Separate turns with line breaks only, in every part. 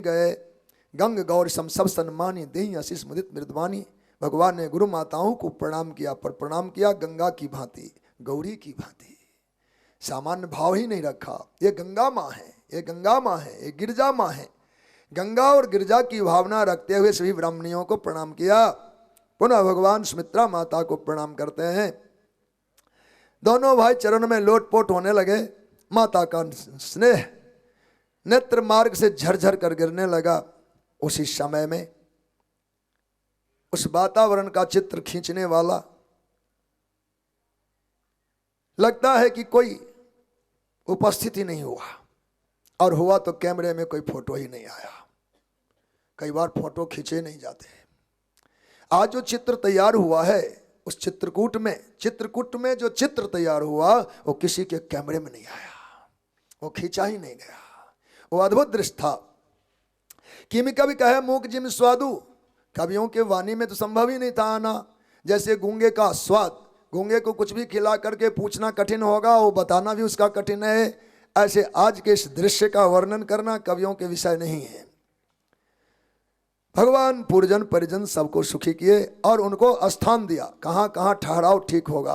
गए गंग गौर सम सब सन्मानी देही आशीष मुदित मृदवानी। भगवान ने गुरु माताओं को प्रणाम किया, पर प्रणाम किया गंगा की भांति, गौरी की भांति। सामान्य भाव ही नहीं रखा। ये गंगा माँ है, ये गंगा माँ है, ये गिरजा माँ है। गंगा और गिरजा की भावना रखते हुए सभी ब्राह्मणियों को प्रणाम किया। पुनः भगवान सुमित्रा माता को प्रणाम करते हैं। दोनों भाई चरण में लोटपोट होने लगे। माता का स्नेह नेत्र मार्ग से झरझर कर गिरने लगा। उसी समय में उस वातावरण का चित्र खींचने वाला लगता है कि कोई उपस्थित ही नहीं हुआ, और हुआ तो कैमरे में कोई फोटो ही नहीं आया। कई बार फोटो खींचे नहीं जाते। आज जो चित्र तैयार हुआ है उस चित्रकूट में जो चित्र तैयार हुआ वो किसी के कैमरे में नहीं आया, वो खींचा ही नहीं गया। वो अद्भुत दृश्य था। किमी कवि कहे मूक जिम स्वादु, कवियों के वाणी में तो संभव ही नहीं था आना। जैसे गूंगे का स्वाद, गूंगे को कुछ भी खिला करके पूछना कठिन होगा, वो बताना भी उसका कठिन है। ऐसे आज के इस दृश्य का वर्णन करना कवियों के विषय नहीं है। भगवान पूर्जन परिजन सबको सुखी किए और उनको स्थान दिया। कहाँ कहाँ ठहराव ठीक होगा।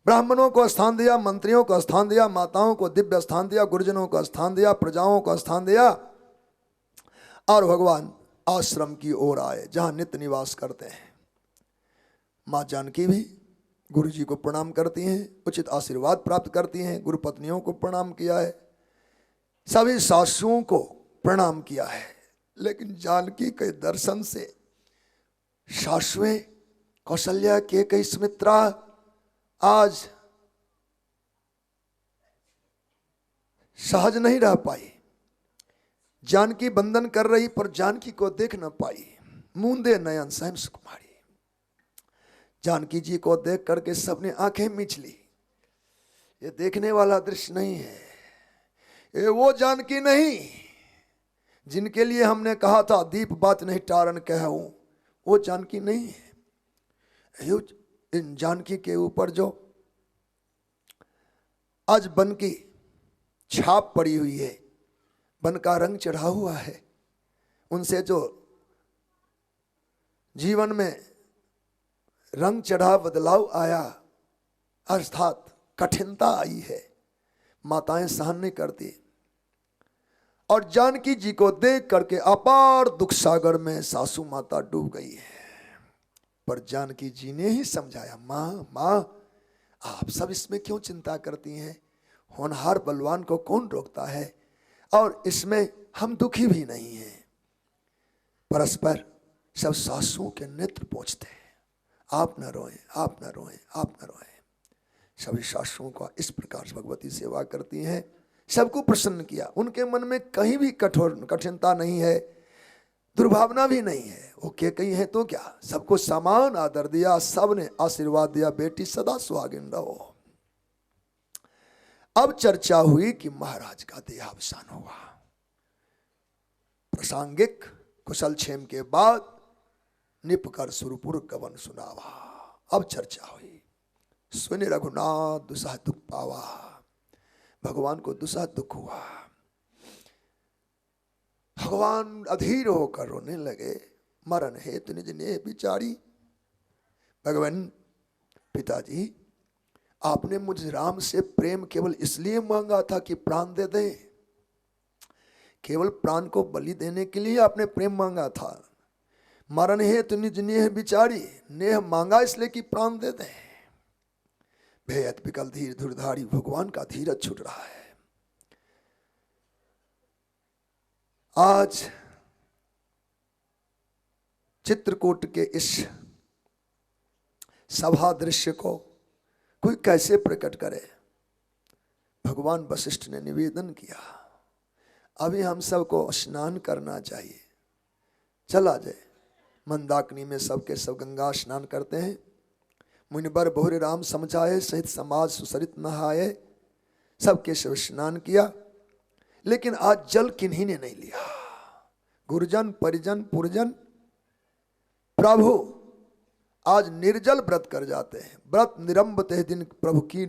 ब्राह्मणों को स्थान दिया, मंत्रियों को स्थान दिया, माताओं को दिव्य स्थान दिया, गुरुजनों को स्थान दिया, प्रजाओं को स्थान दिया, और भगवान आश्रम की ओर आए जहां नित्य निवास करते हैं। माँ जानकी भी गुरु जी को प्रणाम करती हैं, उचित आशीर्वाद प्राप्त करती हैं। गुरु पत्नियों को प्रणाम किया है, सभी सासुओं को प्रणाम किया है। लेकिन जानकी के दर्शन से सासुएं कौशल्या के कई सुमित्रा आज सहज नहीं रह पाई। जानकी बंधन कर रही पर जानकी को देख न पाई। मूंदे नयन सहम सुकुमारी। जानकी जी को देख करके सबने आंखें मीच ली। ये देखने वाला दृश्य नहीं है। ये वो जानकी नहीं जिनके लिए हमने कहा था दीप बात नहीं टारन कहूं, वो जानकी नहीं है। इन जानकी के ऊपर जो आज बन की छाप पड़ी हुई है, बन का रंग चढ़ा हुआ है, उनसे जो जीवन में रंग चढ़ा बदलाव आया, अर्थात कठिनता आई है, माताएं सहन नहीं करती। और जानकी जी को देख करके अपार दुख सागर में सासू माता डूब गई है। पर जानकी जी ने ही समझाया, माँ माँ आप सब इसमें क्यों चिंता करती हैं? होनहार बलवान को कौन रोकता है, और इसमें हम दुखी भी नहीं हैं। परस्पर सब सासुओं के नेत्र पोंछते हैं, आप न रोएं, आप न रोएं, आप न रोएं। सभी सासुओं का इस प्रकार से भगवती सेवा करती हैं। सबको प्रसन्न किया। उनके मन में कहीं भी कठिनता नहीं है, दुर्भावना भी नहीं है। वो के कहीं है तो क्या, सबको समान आदर दिया, सबने आशीर्वाद दिया, बेटी सदा सुहागिन रहो। अब चर्चा हुई कि महाराज का देहावसान हुआ। प्रासंगिक कुशल क्षेम के बाद निपकर सुरपुर कवन सुनावा। अब चर्चा हुई। सुनि रघुनाथ दुसह दुख पावा। भगवान को दुसह दुख हुआ। भगवान अधीर होकर रोने लगे। मरण हेतु निज नेह बिचारी। भगवान पिताजी, आपने मुझ राम से प्रेम केवल इसलिए मांगा था कि प्राण दे दें? केवल प्राण को बलि देने के लिए आपने प्रेम मांगा था? मरण हेतु निज नेह बिचारी, नेह मांगा इसलिए कि प्राण दे दें। भेयत विकल धीर धुरधारी। भगवान का धीरज छूट रहा है। आज चित्रकूट के इस सभा दृश्य को कोई कैसे प्रकट करे? भगवान वशिष्ठ ने निवेदन किया, अभी हम सबको स्नान करना चाहिए, चला जाए। मंदाकिनी में सबके सब गंगा स्नान करते हैं। मुनिबर बहुरे राम समझाए, सहित समाज सुसरित नहाए। सबके सब स्नान किया, लेकिन आज जल किन्हीं ने नहीं लिया। गुरुजन परिजन पुरजन प्रभु आज निर्जल व्रत कर जाते हैं। व्रत निरंब ते दिन प्रभु की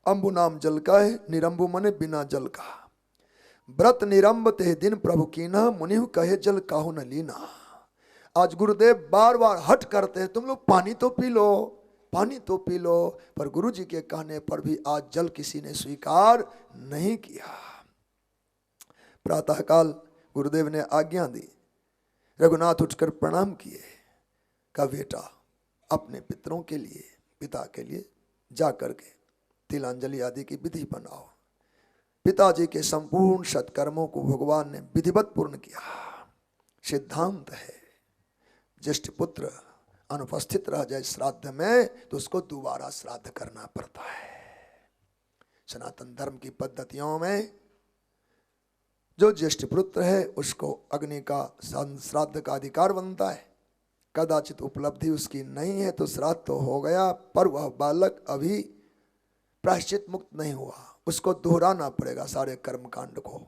अम्बु नाम जल का है। निरंबु मने बिना जल का। व्रत निरंब ते दिन प्रभु कीना, मुनिहु कहे जल काहू न लीना। आज गुरुदेव बार बार हट करते हैं, तुम लोग पानी तो पी लो, पानी तो पी लो, पर गुरु जी के कहने पर भी आज जल किसी ने स्वीकार नहीं किया। प्रातःकाल गुरुदेव ने आज्ञा दी, रघुनाथ उठकर प्रणाम किए, का बेटा अपने पितरों के लिए, पिता के लिए जा करके तिलांजलि आदि की विधि बनाओ। पिताजी के संपूर्ण सत्कर्मों को भगवान ने विधिवत पूर्ण किया। सिद्धांत है, ज्येष्ठ पुत्र अनुपस्थित रह जाए श्राद्ध में तो उसको दोबारा श्राद्ध करना पड़ता है। सनातन धर्म की पद्धतियों में जो ज्येष्ठ पुत्र है उसको अग्नि का श्राद्ध का अधिकार बनता है। कदाचित उपलब्धि उसकी नहीं है तो श्राद्ध तो हो गया, पर वह बालक अभी प्रायश्चित मुक्त नहीं हुआ, उसको दोहराना पड़ेगा सारे कर्म कांड को।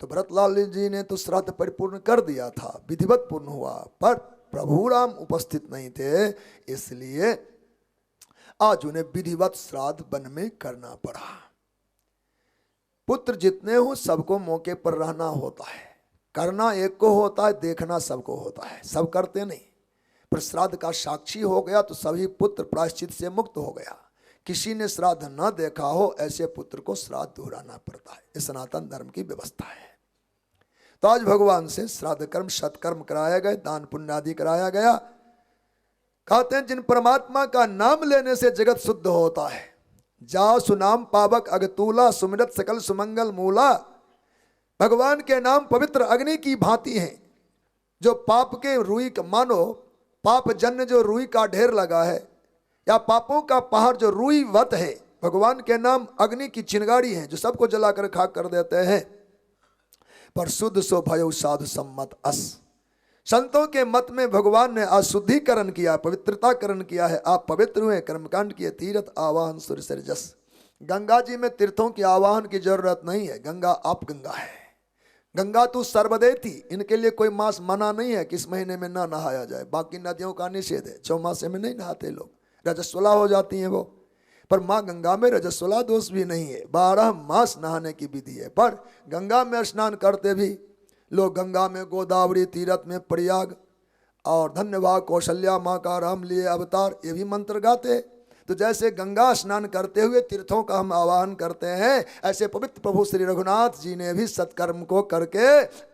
तो भरतलाल जी ने तो श्राद्ध परिपूर्ण कर दिया था, विधिवत पूर्ण हुआ, पर प्रभु राम उपस्थित नहीं थे, इसलिए आज उन्हें विधिवत श्राद्ध वन में करना पड़ा। पुत्र जितने हो सबको मौके पर रहना होता है, करना एक को होता है, देखना सबको होता है, सब करते नहीं। पर श्राद्ध का साक्षी हो गया तो सभी पुत्र प्रायश्चित से मुक्त हो गया। किसी ने श्राद्ध न देखा हो ऐसे पुत्र को श्राद्ध दोहराना पड़ता है। ये सनातन धर्म की व्यवस्था है। तो आज भगवान से श्राद्ध कर्म सत्कर्म कराया गया, दान पुण्य आदि कराया गया। कहते हैं जिन परमात्मा का नाम लेने से जगत शुद्ध होता है, जा सुनाम पावक अगतूला, सुमिरत सकल सुमंगल मूला। भगवान के नाम पवित्र अग्नि की भांति है, जो पाप के रुई का, मानो पाप जन्य जो रुई का ढेर लगा है या पापों का पहाड़ जो रुई वत है, भगवान के नाम अग्नि की चिंगारी है जो सबको जलाकर खाक कर देते हैं। पर शुद्ध सो भयो साधु सम्मत अस, संतों के मत में भगवान ने अशुद्धिकरण किया, पवित्रताकरण किया है। आप पवित्र हुए, कर्मकांड किए, तीर्थ आवाहन सूर्य सरजस। गंगा जी में तीर्थों की आवाहन की जरूरत नहीं है, गंगा आप गंगा है। गंगा तू सर्वदेती, इनके लिए कोई मास मना नहीं है कि इस महीने में ना नहाया जाए। बाकी नदियों का निषेध है, चौमासे में नहीं नहाते लोग, रजस्वला हो जाती हैं वो। पर माँ गंगा में रजस्वला दोष भी नहीं है, 12 मास नहाने की विधि है। पर गंगा में स्नान करते भी लोग गंगा में, गोदावरी तीर्थ में, प्रयाग और धन्यवाद कौशल्या माँ का राम लिए अवतार, ये भी मंत्र गाते। तो जैसे गंगा स्नान करते हुए तीर्थों का हम आवाहन करते हैं, ऐसे पवित्र प्रभु श्री रघुनाथ जी ने भी सत्कर्म को करके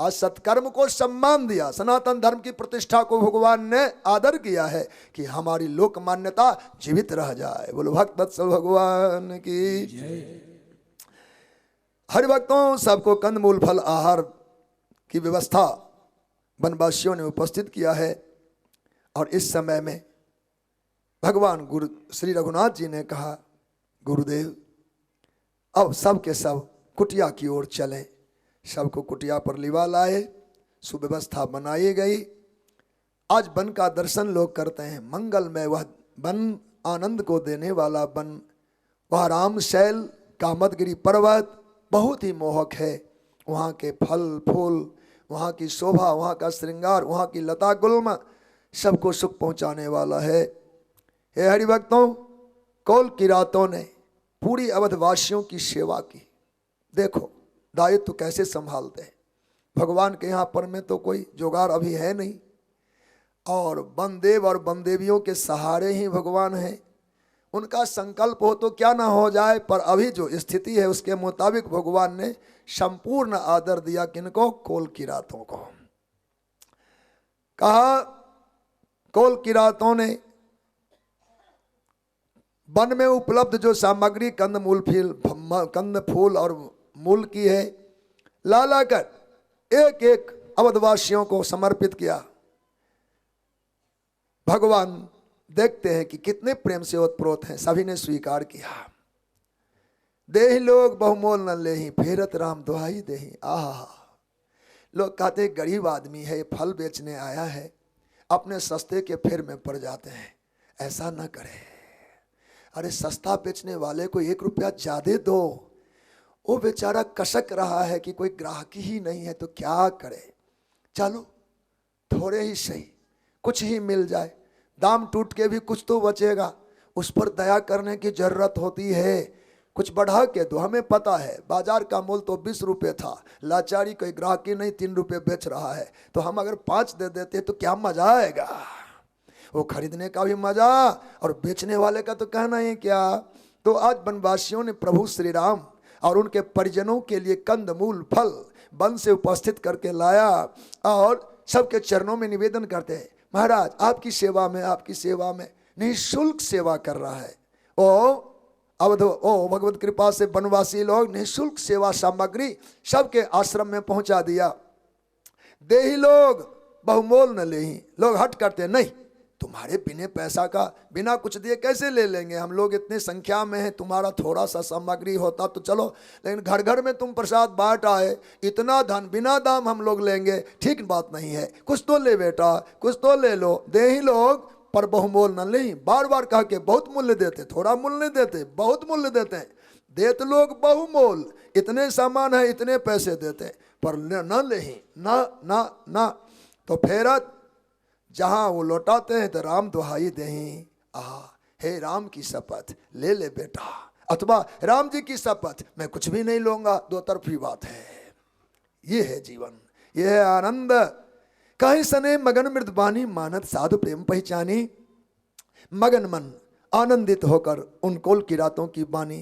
आज सत्कर्म को सम्मान दिया। सनातन धर्म की प्रतिष्ठा को भगवान ने आदर किया है कि हमारी लोक मान्यता जीवित रह जाए। बोलो भक्त वत्सल भगवान की जय। हरि भक्तों, सबको कंदमूल फल आहार की व्यवस्था वनवासियों ने उपस्थित किया है। और इस समय में भगवान गुरु श्री रघुनाथ जी ने कहा, गुरुदेव अब सब के सब कुटिया की ओर चलें। सबको कुटिया पर लिवा लाए, सुव्यवस्था बनाई गई। आज वन का दर्शन लोग करते हैं, मंगलमय वह वन, आनंद को देने वाला वन, वह रामशैल कामदगिरी पर्वत बहुत ही मोहक है। वहाँ के फल फूल, वहाँ की शोभा, वहाँ का श्रृंगार, वहाँ की लता गुल्म सबको सुख पहुँचाने वाला है। हे हरिभक्तों, कौल किरातों ने पूरी अवधवासियों की सेवा की। देखो दायित्व तो कैसे संभालते हैं। भगवान के यहाँ पर में तो कोई जुगाड़ अभी है नहीं, और बंदेव और बंदेवियों के सहारे ही भगवान हैं। उनका संकल्प हो तो क्या ना हो जाए, पर अभी जो स्थिति है उसके मुताबिक भगवान ने संपूर्ण आदर दिया। किनको? कौल किरातों को। कहा कौल किरातों ने वन में उपलब्ध जो सामग्री कंद फूल और मूल की है, ला लाकर एक एक अवधवासियों को समर्पित किया। भगवान देखते हैं कि कितने प्रेम से ओतप्रोत हैं, सभी ने स्वीकार किया। देहि लोग बहुमोल न लेहि, फेरत राम दुहाई देहि। आहा, लोग कहते गरीब आदमी है, फल बेचने आया है, अपने सस्ते के फेर में पड़ जाते हैं। ऐसा न करे। अरे सस्ता बेचने वाले को 1 रुपया ज्यादा दो। वो बेचारा कसक रहा है कि कोई ग्राहक ही नहीं है तो क्या करे, चलो थोड़े ही सही, कुछ ही मिल जाए, दाम टूट के भी कुछ तो बचेगा। उस पर दया करने की जरूरत होती है। कुछ बढ़ा के दो, हमें पता है बाजार का मूल्य तो 20 रुपये था, लाचारी कोई ग्राहक ही नहीं 3 रुपये बेच रहा है, तो हम अगर 5 दे देते तो क्या मजा आएगा। वो खरीदने का भी मजा और बेचने वाले का तो कहना ही क्या। तो आज वनवासियों ने प्रभु श्री राम और उनके परिजनों के लिए कंदमूल फल वन से उपस्थित करके लाया और सबके चरणों में निवेदन करते हैं, महाराज आपकी सेवा में निःशुल्क सेवा कर रहा है। ओ भगवत कृपा से वनवासी लोग निःशुल्क सेवा सामग्री सबके आश्रम में पहुंचा दिया। देही लोग बहुमोल न ले ही, लोग हट करते नहीं, तुम्हारे बिना पैसा का बिना कुछ दिए कैसे ले लेंगे, हम लोग इतने संख्या में हैं, तुम्हारा थोड़ा सा सामग्री होता तो चलो, लेकिन घर घर में तुम प्रसाद बांट आए, इतना धन बिना दाम हम लोग लेंगे, ठीक बात नहीं है, कुछ तो ले बेटा, कुछ तो ले लो। देही लोग पर बहुमोल न ले, बार बार कह के बहुत मूल्य देते, थोड़ा मूल्य नहीं देते, बहुत मूल्य देते हैं। देते लोग बहुमोल, इतने सामान है इतने पैसे देते, पर न ले ही ना। तो फिर जहाँ वो लौटाते हैं तो राम दुहाई देही, हे राम की शपथ ले ले बेटा, अथवा राम जी की शपथ मैं कुछ भी नहीं लूंगा, दो तरफी बात है। ये है जीवन, ये है आनंद। कहीं सने मगन मृदबानी मानत साधु प्रेम पहचानी, मगन मन आनंदित होकर उन कोल की रातों की बानी।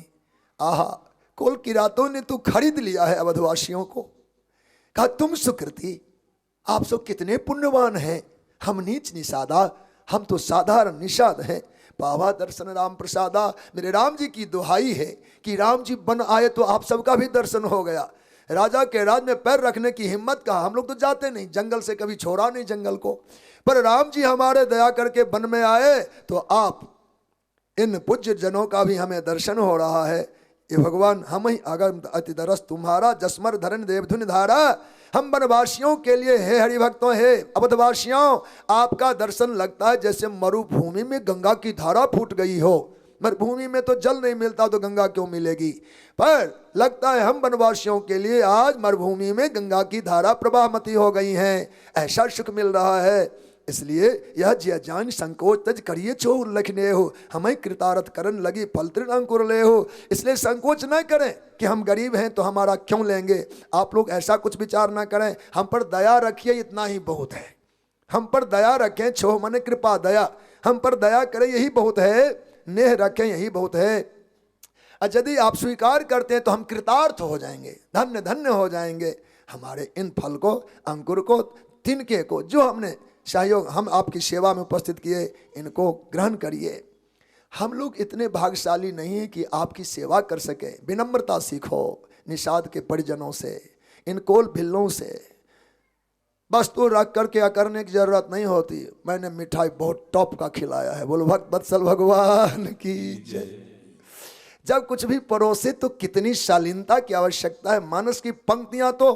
कोल की रातों ने तो खरीद लिया है अवधवासियों को। कहा तुम सुकृति, आप सब कितने पुण्यवान हैं, हम नीच निषादा, हम तो साधारण निषाद हैं। पावा दर्शन राम प्रसादा, मेरे राम जी की दुहाई है कि राम जी बन आए तो आप सबका भी दर्शन हो गया। राजा के राज में पैर रखने की हिम्मत कहा, हम लोग तो जाते नहीं, जंगल से कभी छोड़ा नहीं जंगल को, पर राम जी हमारे दया करके वन में आए तो आप इन पूज्य जनों का भी हमें दर्शन हो रहा है। ये भगवान हम ही अगम अति दरस तुम्हारा, जसमर धरण देवधुन धारा। हम वनवासियों के लिए हे हरिभक्तों, हे अवधवासियों, आपका दर्शन लगता है जैसे मरुभूमि में गंगा की धारा फूट गई हो। मरुभूमि में तो जल नहीं मिलता तो गंगा क्यों मिलेगी, पर लगता है हम वनवासियों के लिए आज मरुभूमि में गंगा की धारा प्रवाहमती हो गई है, ऐसा सुख मिल रहा है। इसलिए यह जिया जान संकोच तज करिए छो लखने हो, हमें कृतारथ करन लगी फल तृण अंकुर ले हो। इसलिए संकोच न करें कि हम गरीब हैं तो हमारा क्यों लेंगे, आप लोग ऐसा कुछ विचार ना करें, हम पर दया रखिए, इतना ही बहुत है। हम पर दया रखें, छो मन कृपा दया, हम पर दया करें यही बहुत है, नेह रखें यही बहुत है। यदि आप स्वीकार करते हैं तो हम कृतार्थ हो जाएंगे, धन्य धन्य हो जाएंगे। हमारे इन फल को, अंकुर को, तिनके को, जो हमने सहयोग हम आपकी सेवा में उपस्थित किए, इनको ग्रहण करिए। हम लोग इतने भाग्यशाली नहीं हैं कि आपकी सेवा कर सके। विनम्रता सीखो निषाद के परिजनों से, इन कोल भिल्लों से। वस्तु रख करके करने की जरूरत नहीं होती। मैंने मिठाई बहुत टॉप का खिलाया है, बोलो भक्त वत्सल भगवान की जय। जब कुछ भी परोसे तो कितनी शालीनता की आवश्यकता है। मानस की पंक्तियां तो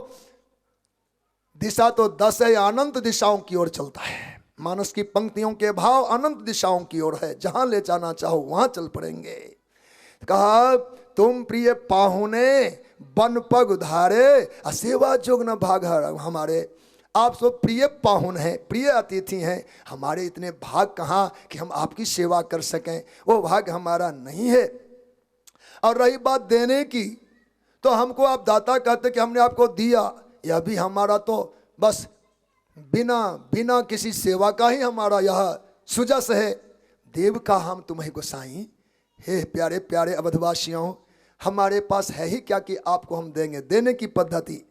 दिशा तो 10 है, अनंत दिशाओं की ओर चलता है। मानस की पंक्तियों के भाव अनंत दिशाओं की ओर है, जहां ले जाना चाहो वहां चल पड़ेंगे। कहा तुम प्रिय पाहुने बन पग उधारे, असेवा जोग न भाग हमारे। आप सब प्रिय पाहुन हैं, प्रिय अतिथि हैं, हमारे इतने भाग कहाँ कि हम आपकी सेवा कर सकें, वो भाग हमारा नहीं है। और रही बात देने की, तो हमको आप दाता कहते कि हमने आपको दिया, यह भी हमारा तो बस बिना किसी सेवा का ही हमारा यह सुजस है। देव का हम तुम्हें गोसाई, हे प्यारे प्यारे अवधवासियों, हमारे पास है ही क्या कि आपको हम देंगे। देने की पद्धति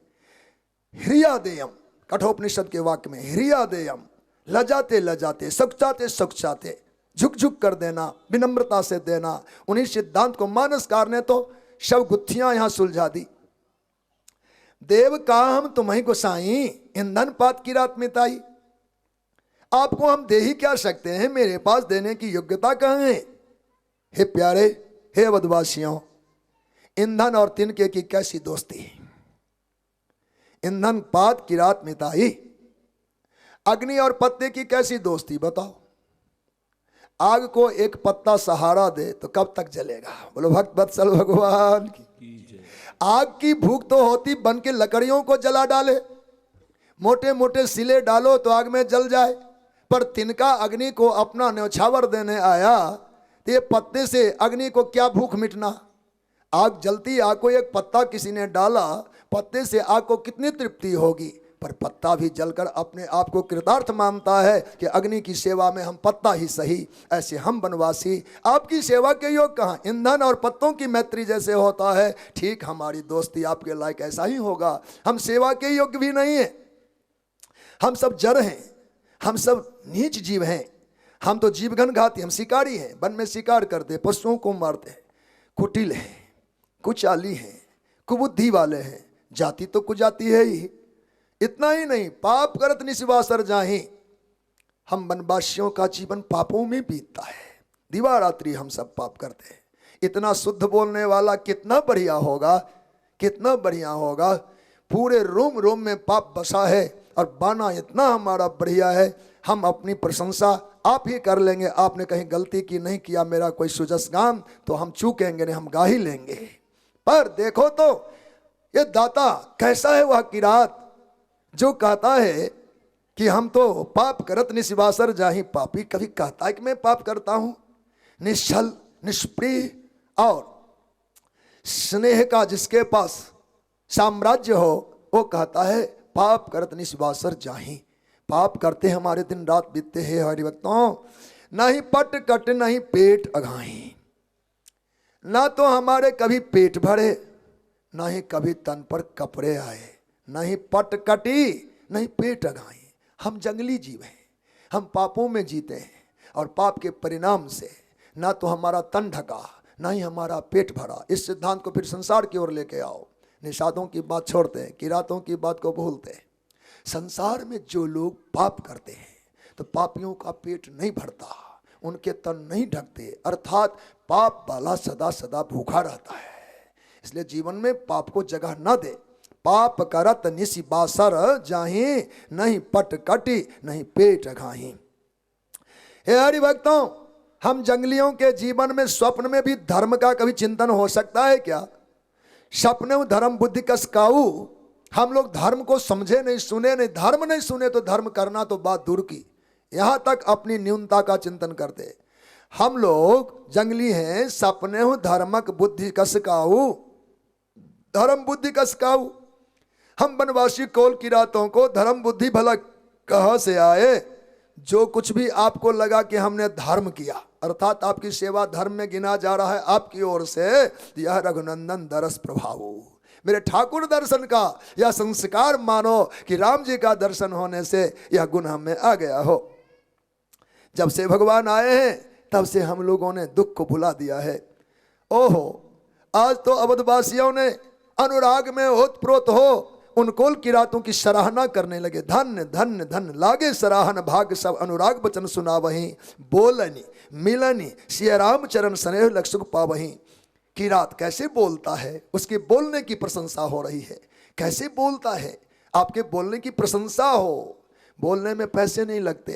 ह्रियादेयम, कठोपनिषद के वाक्य में ह्रियादेयम, लजाते लजाते, सकुचाते सकुचाते, झुक झुक कर देना, विनम्रता से देना। उन्हीं सिद्धांत को मानसकार ने तो शव गुत्थियां यहां सुलझा दी। देव का हम तुम्हें गोसाई, ईंधन पात की रात मिताई। आपको हम दे ही क्या सकते हैं, मेरे पास देने की योग्यता कहाँ है। हे प्यारे, हे अवधवासियों, ईंधन और तिनके की कैसी दोस्ती। ईंधन पात की रात मिताई, अग्नि और पत्ते की कैसी दोस्ती बताओ। आग को एक पत्ता सहारा दे तो कब तक जलेगा, बोलो भक्त वत्सल भगवान की। आग की भूख तो होती बन के लकड़ियों को जला डाले, मोटे मोटे सिले डालो तो आग में जल जाए, पर तिनका अग्नि को अपना न्यौछावर देने आया तो ये पत्ते से अग्नि को क्या भूख मिटना। आग जलती, आग को एक पत्ता किसी ने डाला, पत्ते से आग को कितनी तृप्ति होगी, पर पत्ता भी जलकर अपने आप को कृतार्थ मानता है कि अग्नि की सेवा में हम पत्ता ही सही। ऐसे हम वनवासी आपकी सेवा के योग कहाँ, ईंधन और पत्तों की मैत्री जैसे होता है, ठीक हमारी दोस्ती आपके लायक ऐसा ही होगा। हम सेवा के योग्य भी नहीं है, हम सब जड़ हैं, हम सब नीच जीव हैं, हम तो जीवघन घाती, हम शिकारी हैं, वन में शिकार करते, पशुओं को मारते, कुटिल हैं, कुचाली हैं, कुबुद्धि वाले हैं, जाति तो कुजाति है ही। इतना ही नहीं, पाप करत निस्वासर जाहि, हम वनवासियों का जीवन पापों में बीतता है, दिवा रात्रि हम सब पाप करते हैं। इतना शुद्ध बोलने वाला कितना बढ़िया होगा, कितना बढ़िया होगा। पूरे रोम रोम में पाप बसा है और बाना इतना हमारा बढ़िया है, हम अपनी प्रशंसा आप ही कर लेंगे। आपने कहीं गलती की, नहीं किया मेरा कोई सुजस काम, तो हम चूकेंगे नहीं, हम गा ही लेंगे। पर देखो तो ये दाता कैसा है वह किरात, जो कहता है कि हम तो पाप करत निस्वासर जाहि, पापी कभी कहता है कि मैं पाप करता हूं। निश्चल, निष्प्रिय और स्नेह का जिसके पास साम्राज्य हो, वो कहता है पाप करत निस्वासर जाहि। पाप करते हमारे दिन रात बीतते हैं हरिभक्तों, नहीं पट कट नहीं पेट अघाही, ना तो हमारे कभी पेट भरे, ना ही कभी तन पर कपड़े आए, नहीं पट कटी नहीं पेट अघाई। हम जंगली जीव हैं, हम पापों में जीते हैं और पाप के परिणाम से ना तो हमारा तन ढका, ना ही हमारा पेट भरा। इस सिद्धांत को फिर संसार की ओर लेके आओ। निषादों की बात छोड़ते हैं, किरातों की बात को भूलते हैं। संसार में जो लोग पाप करते हैं तो पापियों का पेट नहीं भरता, उनके तन नहीं ढकते, अर्थात पाप वाला सदा सदा भूखा रहता है। इसलिए जीवन में पाप को जगह न दे। पाप करत निस्वासर जाहि, नहीं पट कटी नहीं पेट अघाही। हे हरि भक्तों, हम जंगलियों के जीवन में स्वप्न में भी धर्म का कभी चिंतन हो सकता है क्या? सपने धर्म बुद्धि कसकाऊ। हम लोग धर्म को समझे नहीं, सुने नहीं, धर्म नहीं सुने तो धर्म करना तो बात दूर की, यहां तक अपनी न्यूनता का चिंतन करते। हम लोग जंगली हैं, सपने हूं धर्मक बुद्धि कसकाऊ, धर्म बुद्धि कसकाऊ। हम वनवासी कोल किरातों को धर्म बुद्धि भला कहां से आए? जो कुछ भी आपको लगा कि हमने धर्म किया, अर्थात आपकी सेवा धर्म में गिना जा रहा है आपकी ओर से, यह रघुनंदन दरस प्रभाव, मेरे ठाकुर दर्शन का यह संस्कार मानो कि राम जी का दर्शन होने से यह गुण हम में आ गया हो। जब से भगवान आए हैं तब से हम लोगों ने दुख को भुला दिया है। ओहो, आज तो अवधवासियों ने अनुराग में ओतप्रोत हो उन कोल किरातों की सराहना करने लगे। धन्य धन्य धन्य लागे सराहन भाग सब, अनुराग बचन सुना वहीं, बोलनी मिलनी सिया राम चरण स्नेह लख सुख पावहीं। किरात कैसे बोलता है, उसके बोलने की प्रशंसा हो रही है। कैसे बोलता है, आपके बोलने की प्रशंसा हो। बोलने में पैसे नहीं लगते,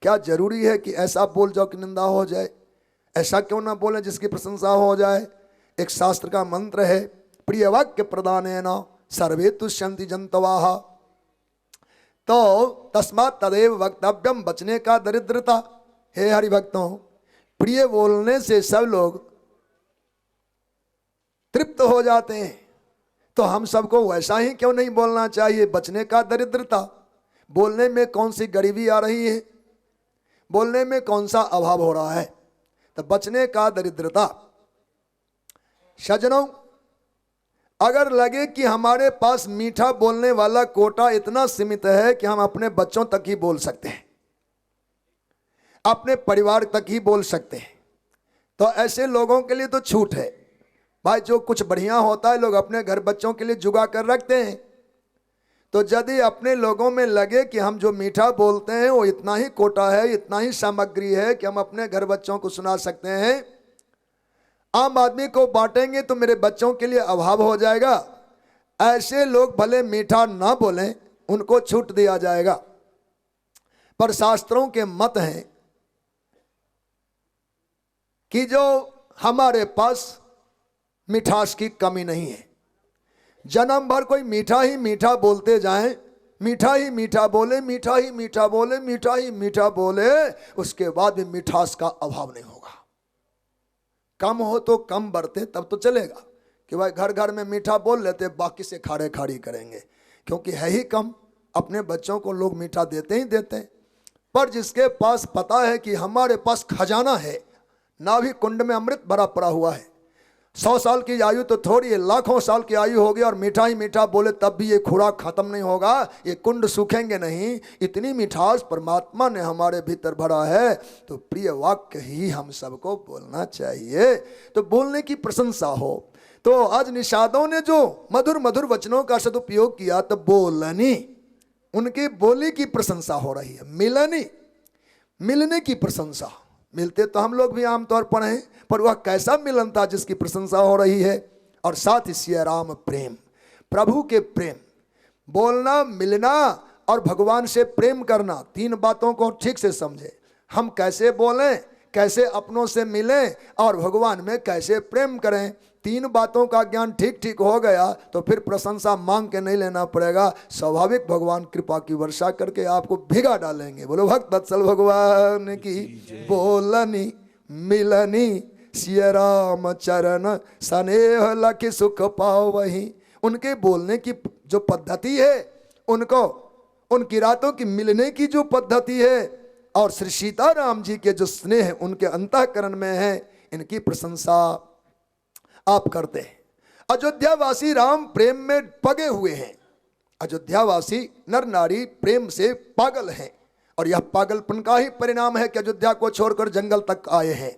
क्या जरूरी है कि ऐसा बोल जाओ कि निंदा हो जाए? ऐसा क्यों ना बोले जिसकी प्रशंसा हो जाए? एक शास्त्र का मंत्र है, प्रिय वाक्य प्रदानेन सर्वे तुष्यन्ति जंतवाः, तो तस्मात् तदेव वक्तव्यम, बचने का दरिद्रता। हे हरि भक्तों, प्रिय बोलने से सब लोग तृप्त हो जाते हैं, तो हम सबको वैसा ही क्यों नहीं बोलना चाहिए? बचने का दरिद्रता। बोलने में कौन सी गरीबी आ रही है, बोलने में कौन सा अभाव हो रहा है? तो बचने का दरिद्रता। सज्जनों, अगर लगे कि हमारे पास मीठा बोलने वाला कोटा इतना सीमित है कि हम अपने बच्चों तक ही बोल सकते हैं, अपने परिवार तक ही बोल सकते हैं, तो ऐसे लोगों के लिए तो छूट है भाई। जो कुछ बढ़िया होता है लोग अपने घर बच्चों के लिए जुगा कर रखते हैं। तो यदि अपने लोगों में लगे कि हम जो मीठा बोलते हैं वो इतना ही कोटा है, इतना ही सामग्री है कि हम अपने घर बच्चों को सुना सकते हैं, आम आदमी को बांटेंगे तो मेरे बच्चों के लिए अभाव हो जाएगा, ऐसे लोग भले मीठा ना बोलें, उनको छूट दिया जाएगा। पर शास्त्रों के मत हैं कि जो हमारे पास मिठास की कमी नहीं है, जन्म भर कोई मीठा ही मीठा बोलते जाएं, मीठा ही मीठा बोले, मीठा ही मीठा बोले, मीठा ही मीठा बोले, उसके बाद भी मिठास का अभाव नहीं होगा। कम हो तो कम बरते तब तो चलेगा कि भाई घर घर में मीठा बोल लेते, बाकी से खाड़े खाड़ी करेंगे, क्योंकि है ही कम। अपने बच्चों को लोग मीठा देते ही देते हैं। पर जिसके पास पता है कि हमारे पास खजाना है, नाभि कुंड में अमृत भरा पड़ा हुआ है, 100 साल की आयु तो थोड़ी है, लाखों साल की आयु होगी और मीठा ही मीठा बोले तब भी ये खुराक खत्म नहीं होगा, ये कुंड सूखेंगे नहीं। इतनी मिठास परमात्मा ने हमारे भीतर भरा है, तो प्रिय वाक्य ही हम सबको बोलना चाहिए। तो बोलने की प्रशंसा हो। तो आज निषादों ने जो मधुर मधुर वचनों का सदुपयोग किया, तो बोलनी, उनकी बोली की प्रशंसा हो रही है। मिलनी, मिलने की प्रशंसा। मिलते तो हम लोग भी आमतौर पर हैं, पर वह कैसा मिलन था जिसकी प्रशंसा हो रही है। और साथ ही सिया राम प्रेम, प्रभु के प्रेम, बोलना, मिलना और भगवान से प्रेम करना, 3 बातों को ठीक से समझे। हम कैसे बोलें, कैसे अपनों से मिलें और भगवान में कैसे प्रेम करें, 3 बातों का ज्ञान ठीक ठीक हो गया तो फिर प्रशंसा मांग के नहीं लेना पड़ेगा। स्वाभाविक भगवान कृपा की वर्षा करके आपको भिगा डालेंगे। बोलो भक्त वत्सल भगवान की। बोलनी मिलनी सिया राम चरण स्नेह लखि सुख पाओ वही। उनके बोलने की जो पद्धति है, उनको उन किरातों की मिलने की जो पद्धति है, और श्री सीताराम जी के जो स्नेह उनके अंतःकरण में है, इनकी प्रशंसा आप करते हैं। अयोध्यावासी राम प्रेम में पगे हुए हैं। अयोध्यावासी नर नारी प्रेम से पागल हैं, और यह पागलपन का ही परिणाम है कि अयोध्या को छोड़कर जंगल तक आए हैं।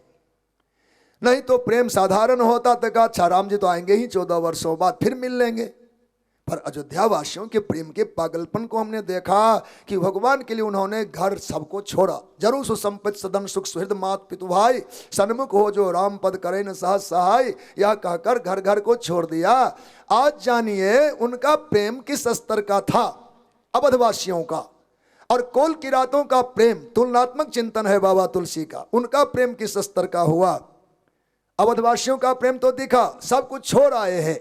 नहीं तो प्रेम साधारण होता तो कहा अच्छा राम जी तो आएंगे ही 14 वर्षों बाद, फिर मिल लेंगे। पर अयोध्या वासियों के प्रेम के पागलपन को हमने देखा कि भगवान के लिए उन्होंने घर सबको छोड़ा। जरूर सुसंपत्ति सदन सुख सुहृद मात पितु भाई, सन्मुख हो जो राम पद करे न सहज सहाय, यह कहकर घर घर को छोड़ दिया। आज जानिए उनका प्रेम किस स्तर का था अवधवासियों का, और कोल किरातों का प्रेम तुलनात्मक चिंतन है बाबा तुलसी का। उनका प्रेम किस स्तर का हुआ। अवधवासियों का प्रेम तो दिखा, सब कुछ छोड़ आए हैं,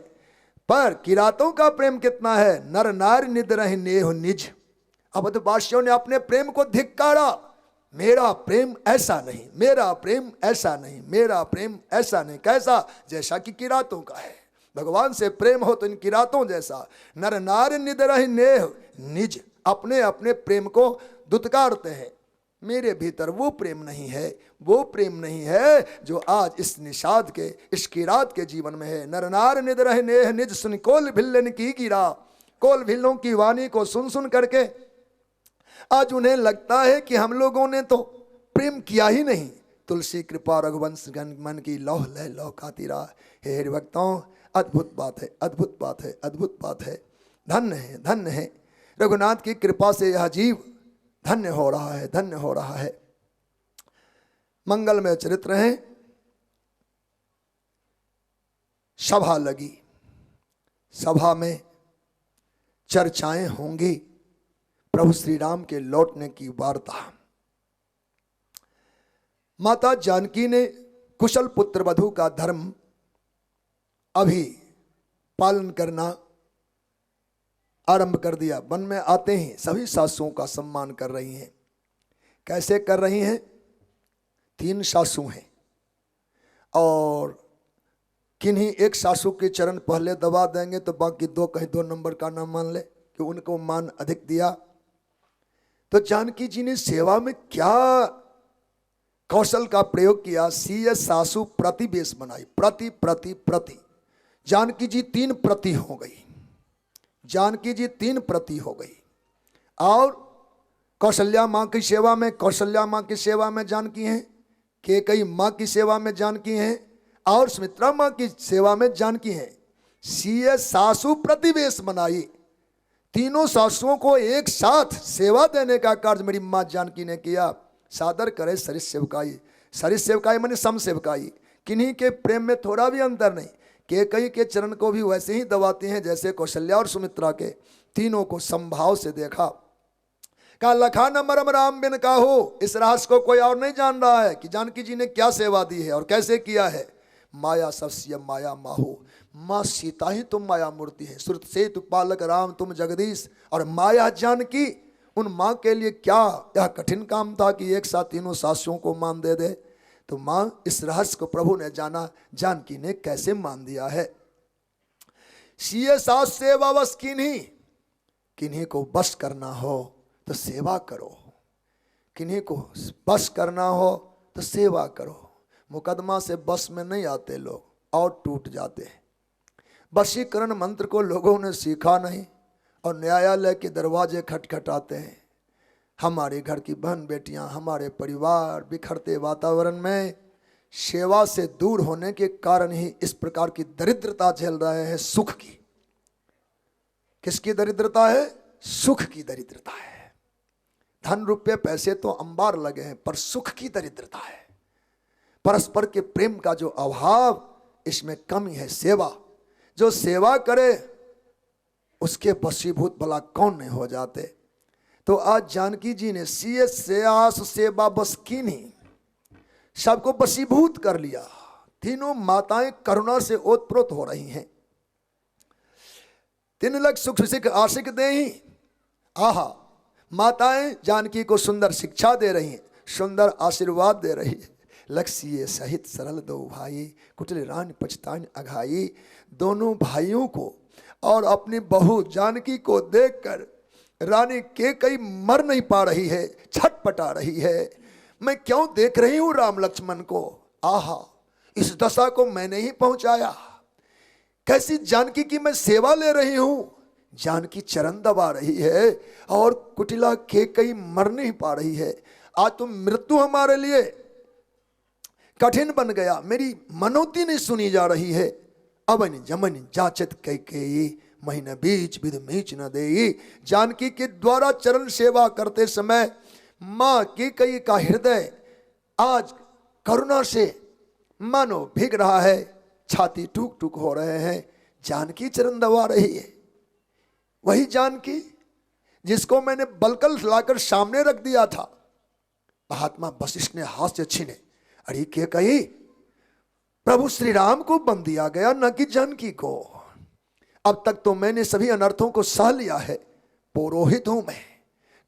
पर किरातों का प्रेम कितना है। नर नार निद रहे नेह निज। अवधवासियों ने अपने प्रेम को धिक्कारा। मेरा प्रेम ऐसा नहीं, मेरा प्रेम ऐसा नहीं, मेरा प्रेम ऐसा नहीं। कैसा? जैसा कि किरातों का है। भगवान से प्रेम हो तो इन किरातों जैसा। नर नार निद रहे नेह निज, अपने अपने प्रेम को दुत्कारते हैं। मेरे भीतर वो प्रेम नहीं है, वो प्रेम नहीं है जो आज इस निषाद के, इस किरात के जीवन में है। नर नार निद रहे नेह निज, सुन कोल भिल्लन की गिरा। कोल भिल्लों की वाणी को सुन सुन करके आज उन्हें लगता है कि हम लोगों ने तो प्रेम किया ही नहीं। तुलसी कृपा रघुवंश मन की लौह लय लौकाती रहा। हे हरि भक्तों, अद्भुत बात है, अद्भुत बात है, अद्भुत बात है। धन्य है, धन्य है। रघुनाथ की कृपा से यह जीव धन्य हो रहा है, धन्य हो रहा है। मंगलमय चरित्र है। सभा लगी, सभा में चर्चाएं होंगी। प्रभु श्री राम के लौटने की वार्ता। माता जानकी ने कुशल पुत्र वधू का धर्म अभी पालन करना आरंभ कर दिया। वन में आते ही सभी सासुओं का सम्मान कर रही हैं। कैसे कर रही हैं? 3 सासू हैं, और किन्हीं एक सासू के चरण पहले दबा देंगे तो बाकी 2 कहीं 2 नंबर का नाम मान ले कि उनको मान अधिक दिया। तो जानकी जी ने सेवा में क्या कौशल का प्रयोग किया। सीय सासू प्रतिवेश बनाई। प्रति प्रति प्रति जानकी जी 3 प्रति हो गई। जानकी जी 3 प्रति हो गई। और कौशल्या माँ की सेवा में, कौशल्या माँ की सेवा में जानकी हैं, कैकेयी माँ की सेवा में जानकी हैं, और सुमित्रा माँ की सेवा में जानकी हैं। सीए सासू प्रतिवेश बनाई। तीनों सासुओं को एक साथ सेवा देने का कार्य मेरी माँ जानकी ने किया। सादर करे सरित सेवकाई। सरित सेवकाई माने सम सेवकाई। किन्हीं के प्रेम में थोड़ा भी अंतर नहीं। कैकेयी के चरण को भी वैसे ही दबाती हैं जैसे कौशल्या और सुमित्रा के। तीनों को संभाव से देखा। कहा लखा न मरम राम बिन काहू। इस रहस्य को कोई और नहीं जान रहा है कि जानकी जी ने क्या सेवा दी है और कैसे किया है। माया सबस्य माया माहू। माँ सीता ही तुम माया मूर्ति है। श्रुत सेतु पालक राम तुम जगदीश। और माया जानकी, उन माँ के लिए क्या यह कठिन काम था कि एक साथ तीनों सासुओं को मान दे दे। तो मां, इस रहस्य को प्रभु ने जाना, जानकी ने कैसे मान दिया है। सिए सास सेवा बस किन्हीं, किन्हीं को बस करना हो तो सेवा करो, किन्हीं को बस करना हो तो सेवा करो। मुकदमा से बस में नहीं आते लोग और टूट जाते हैं। वशीकरण मंत्र को लोगों ने सीखा नहीं और न्यायालय के दरवाजे खटखटाते हैं। हमारे घर की बहन बेटियां, हमारे परिवार बिखरते वातावरण में सेवा से दूर होने के कारण ही इस प्रकार की दरिद्रता झेल रहे हैं। सुख की, किसकी दरिद्रता है? सुख की दरिद्रता है। धन रुपये पैसे तो अंबार लगे हैं, पर सुख की दरिद्रता है। परस्पर के प्रेम का जो अभाव, इसमें कमी है। सेवा, जो सेवा करे उसके वशीभूत भला कौन नहीं हो जाते। तो आज जानकी जी ने सिए सेआस सेवा बस कीन्ही, सबको वशीभूत कर लिया। तीनों माताएं करुणा से ओतप्रोत हो रही हैं। 3 लख सुख सिख आशिक देही, आहा, माताएं जानकी को सुंदर शिक्षा दे रही हैं, सुंदर आशीर्वाद दे रही है। लक्ष्य सहित सरल दो भाई, कुटिल रानी पछतान अघाई। दोनों भाइयों को और अपनी बहू जानकी को देखकर रानी कैकेयी मर नहीं पा रही है, छटपटा रही है। मैं क्यों देख रही हूं राम लक्ष्मण को? आहा, इस दशा को मैंने ही पहुंचाया। कैसी जानकी की मैं सेवा ले रही हूं। जानकी चरण दबा रही है और कुटिला कैकेयी मर नहीं पा रही है। आज तो मृत्यु हमारे लिए कठिन बन गया, मेरी मनोती नहीं सुनी जा रही है। अवन जमन जाचत कैकेयी, महीने बीच विध मीच न देई। जानकी के द्वारा चरण सेवा करते समय मां कैकेयी का हृदय आज करुणा से मानो भीग रहा है, छाती टूक टूक हो रहे हैं। जानकी चरण दबा रही है। वही जानकी जिसको मैंने बलकल लाकर सामने रख दिया था। महात्मा वशिष्ठ ने हाथ से छीने, अरे कैकेयी, प्रभु श्री राम को बंद दिया गया, न कि जानकी को। अब तक तो मैंने सभी अनर्थों को सह लिया है, पुरोहित हूं मैं,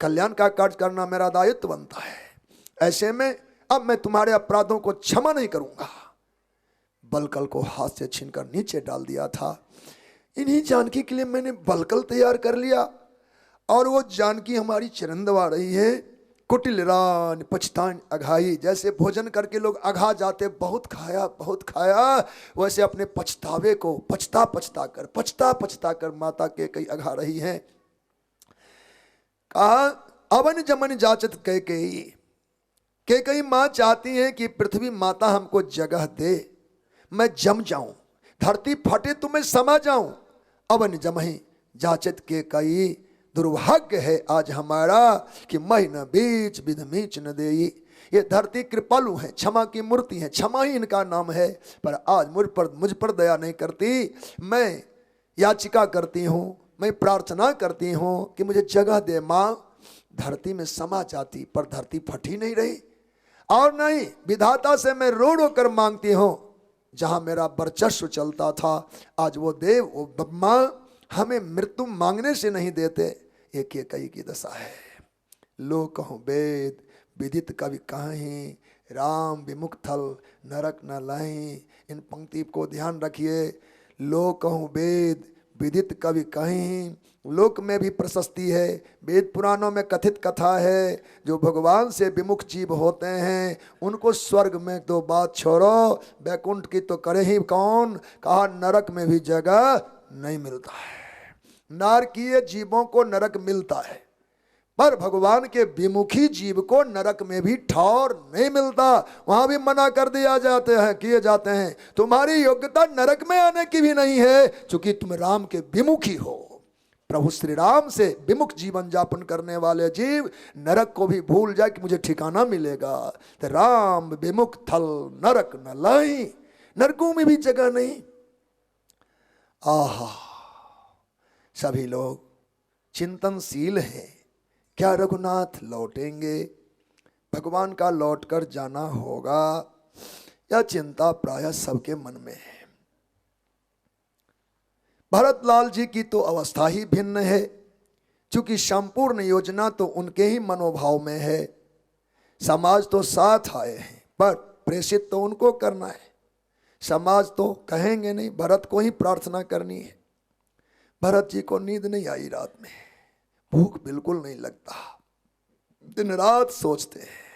कल्याण का कार्य करना मेरा दायित्व बनता है। ऐसे में अब मैं तुम्हारे अपराधों को क्षमा नहीं करूंगा। बलकल को हाथ से छीनकर नीचे डाल दिया था। इन्हीं जानकी के लिए मैंने बलकल तैयार कर लिया और वो जानकी हमारी चरण दबा रही है। कुटिल रान पछतान अघाई, जैसे भोजन करके लोग अघा जाते, बहुत खाया, वैसे अपने पछतावे को पछता पछता कर माता कैकेयी अघा रही है। कहा, अवन जमन जाचत कैकेयी मां चाहती है कि पृथ्वी माता हमको जगह दे, मैं जम जाऊं, धरती फटे तो मैं समा जाऊं। अवन जमहि जाचत कैकेयी, दुर्भाग्य है आज हमारा कि महीना बीच विध मीच न देई। ये धरती कृपालु है, क्षमा की मूर्ति है, क्षमा ही इनका नाम है, पर आज मुझ पर दया नहीं करती। मैं याचिका करती हूँ, मैं प्रार्थना करती हूँ कि मुझे जगह दे माँ। धरती में समा जाती, पर धरती फटी नहीं रही। और नहीं, विधाता से मैं रो रो कर मांगती हूँ, जहाँ मेरा वर्चस्व चलता था, आज वो देव, वो ब्रह्मा हमें मृत्यु मांगने से नहीं देते। ये कैकेयी की दशा है। लोक कहूँ वेद विदित कवि कहीं, राम विमुख थल नरक न लाही। इन पंक्ति को ध्यान रखिए। लोक कहूँ वेद विदित कवि कहीं, लोक में भी प्रशस्ति है, वेद पुराणों में कथित कथा है। जो भगवान से विमुख जीव होते हैं उनको स्वर्ग में तो बात छोड़ो, वैकुंठ की तो करे ही कौन। कहा, नरक में भी जगह नहीं मिलता है। नारकीय जीवों को नरक मिलता है, पर भगवान के विमुखी जीव को नरक में भी ठौर नहीं मिलता। वहां भी मना कर किए जाते हैं, तुम्हारी योग्यता नरक में आने की भी नहीं है, क्योंकि तुम राम के विमुखी हो। प्रभु श्री राम से विमुख जीवन यापन करने वाले जीव नरक को भी भूल जाए कि मुझे ठिकाना मिलेगा। तो राम विमुख थल नरक न लाई, नरकों में भी जगह नहीं। आहा, सभी लोग चिंतनशील हैं, क्या रघुनाथ लौटेंगे? भगवान का लौटकर जाना होगा, यह चिंता प्रायः सबके मन में है। भरतलाल जी की तो अवस्था ही भिन्न है, क्योंकि संपूर्ण योजना तो उनके ही मनोभाव में है। समाज तो साथ आए हैं, पर प्रेषित तो उनको करना है, समाज तो कहेंगे नहीं, भरत को ही प्रार्थना करनी है। भरत जी को नींद नहीं आई रात में, भूख बिल्कुल नहीं लगता, दिन रात सोचते हैं।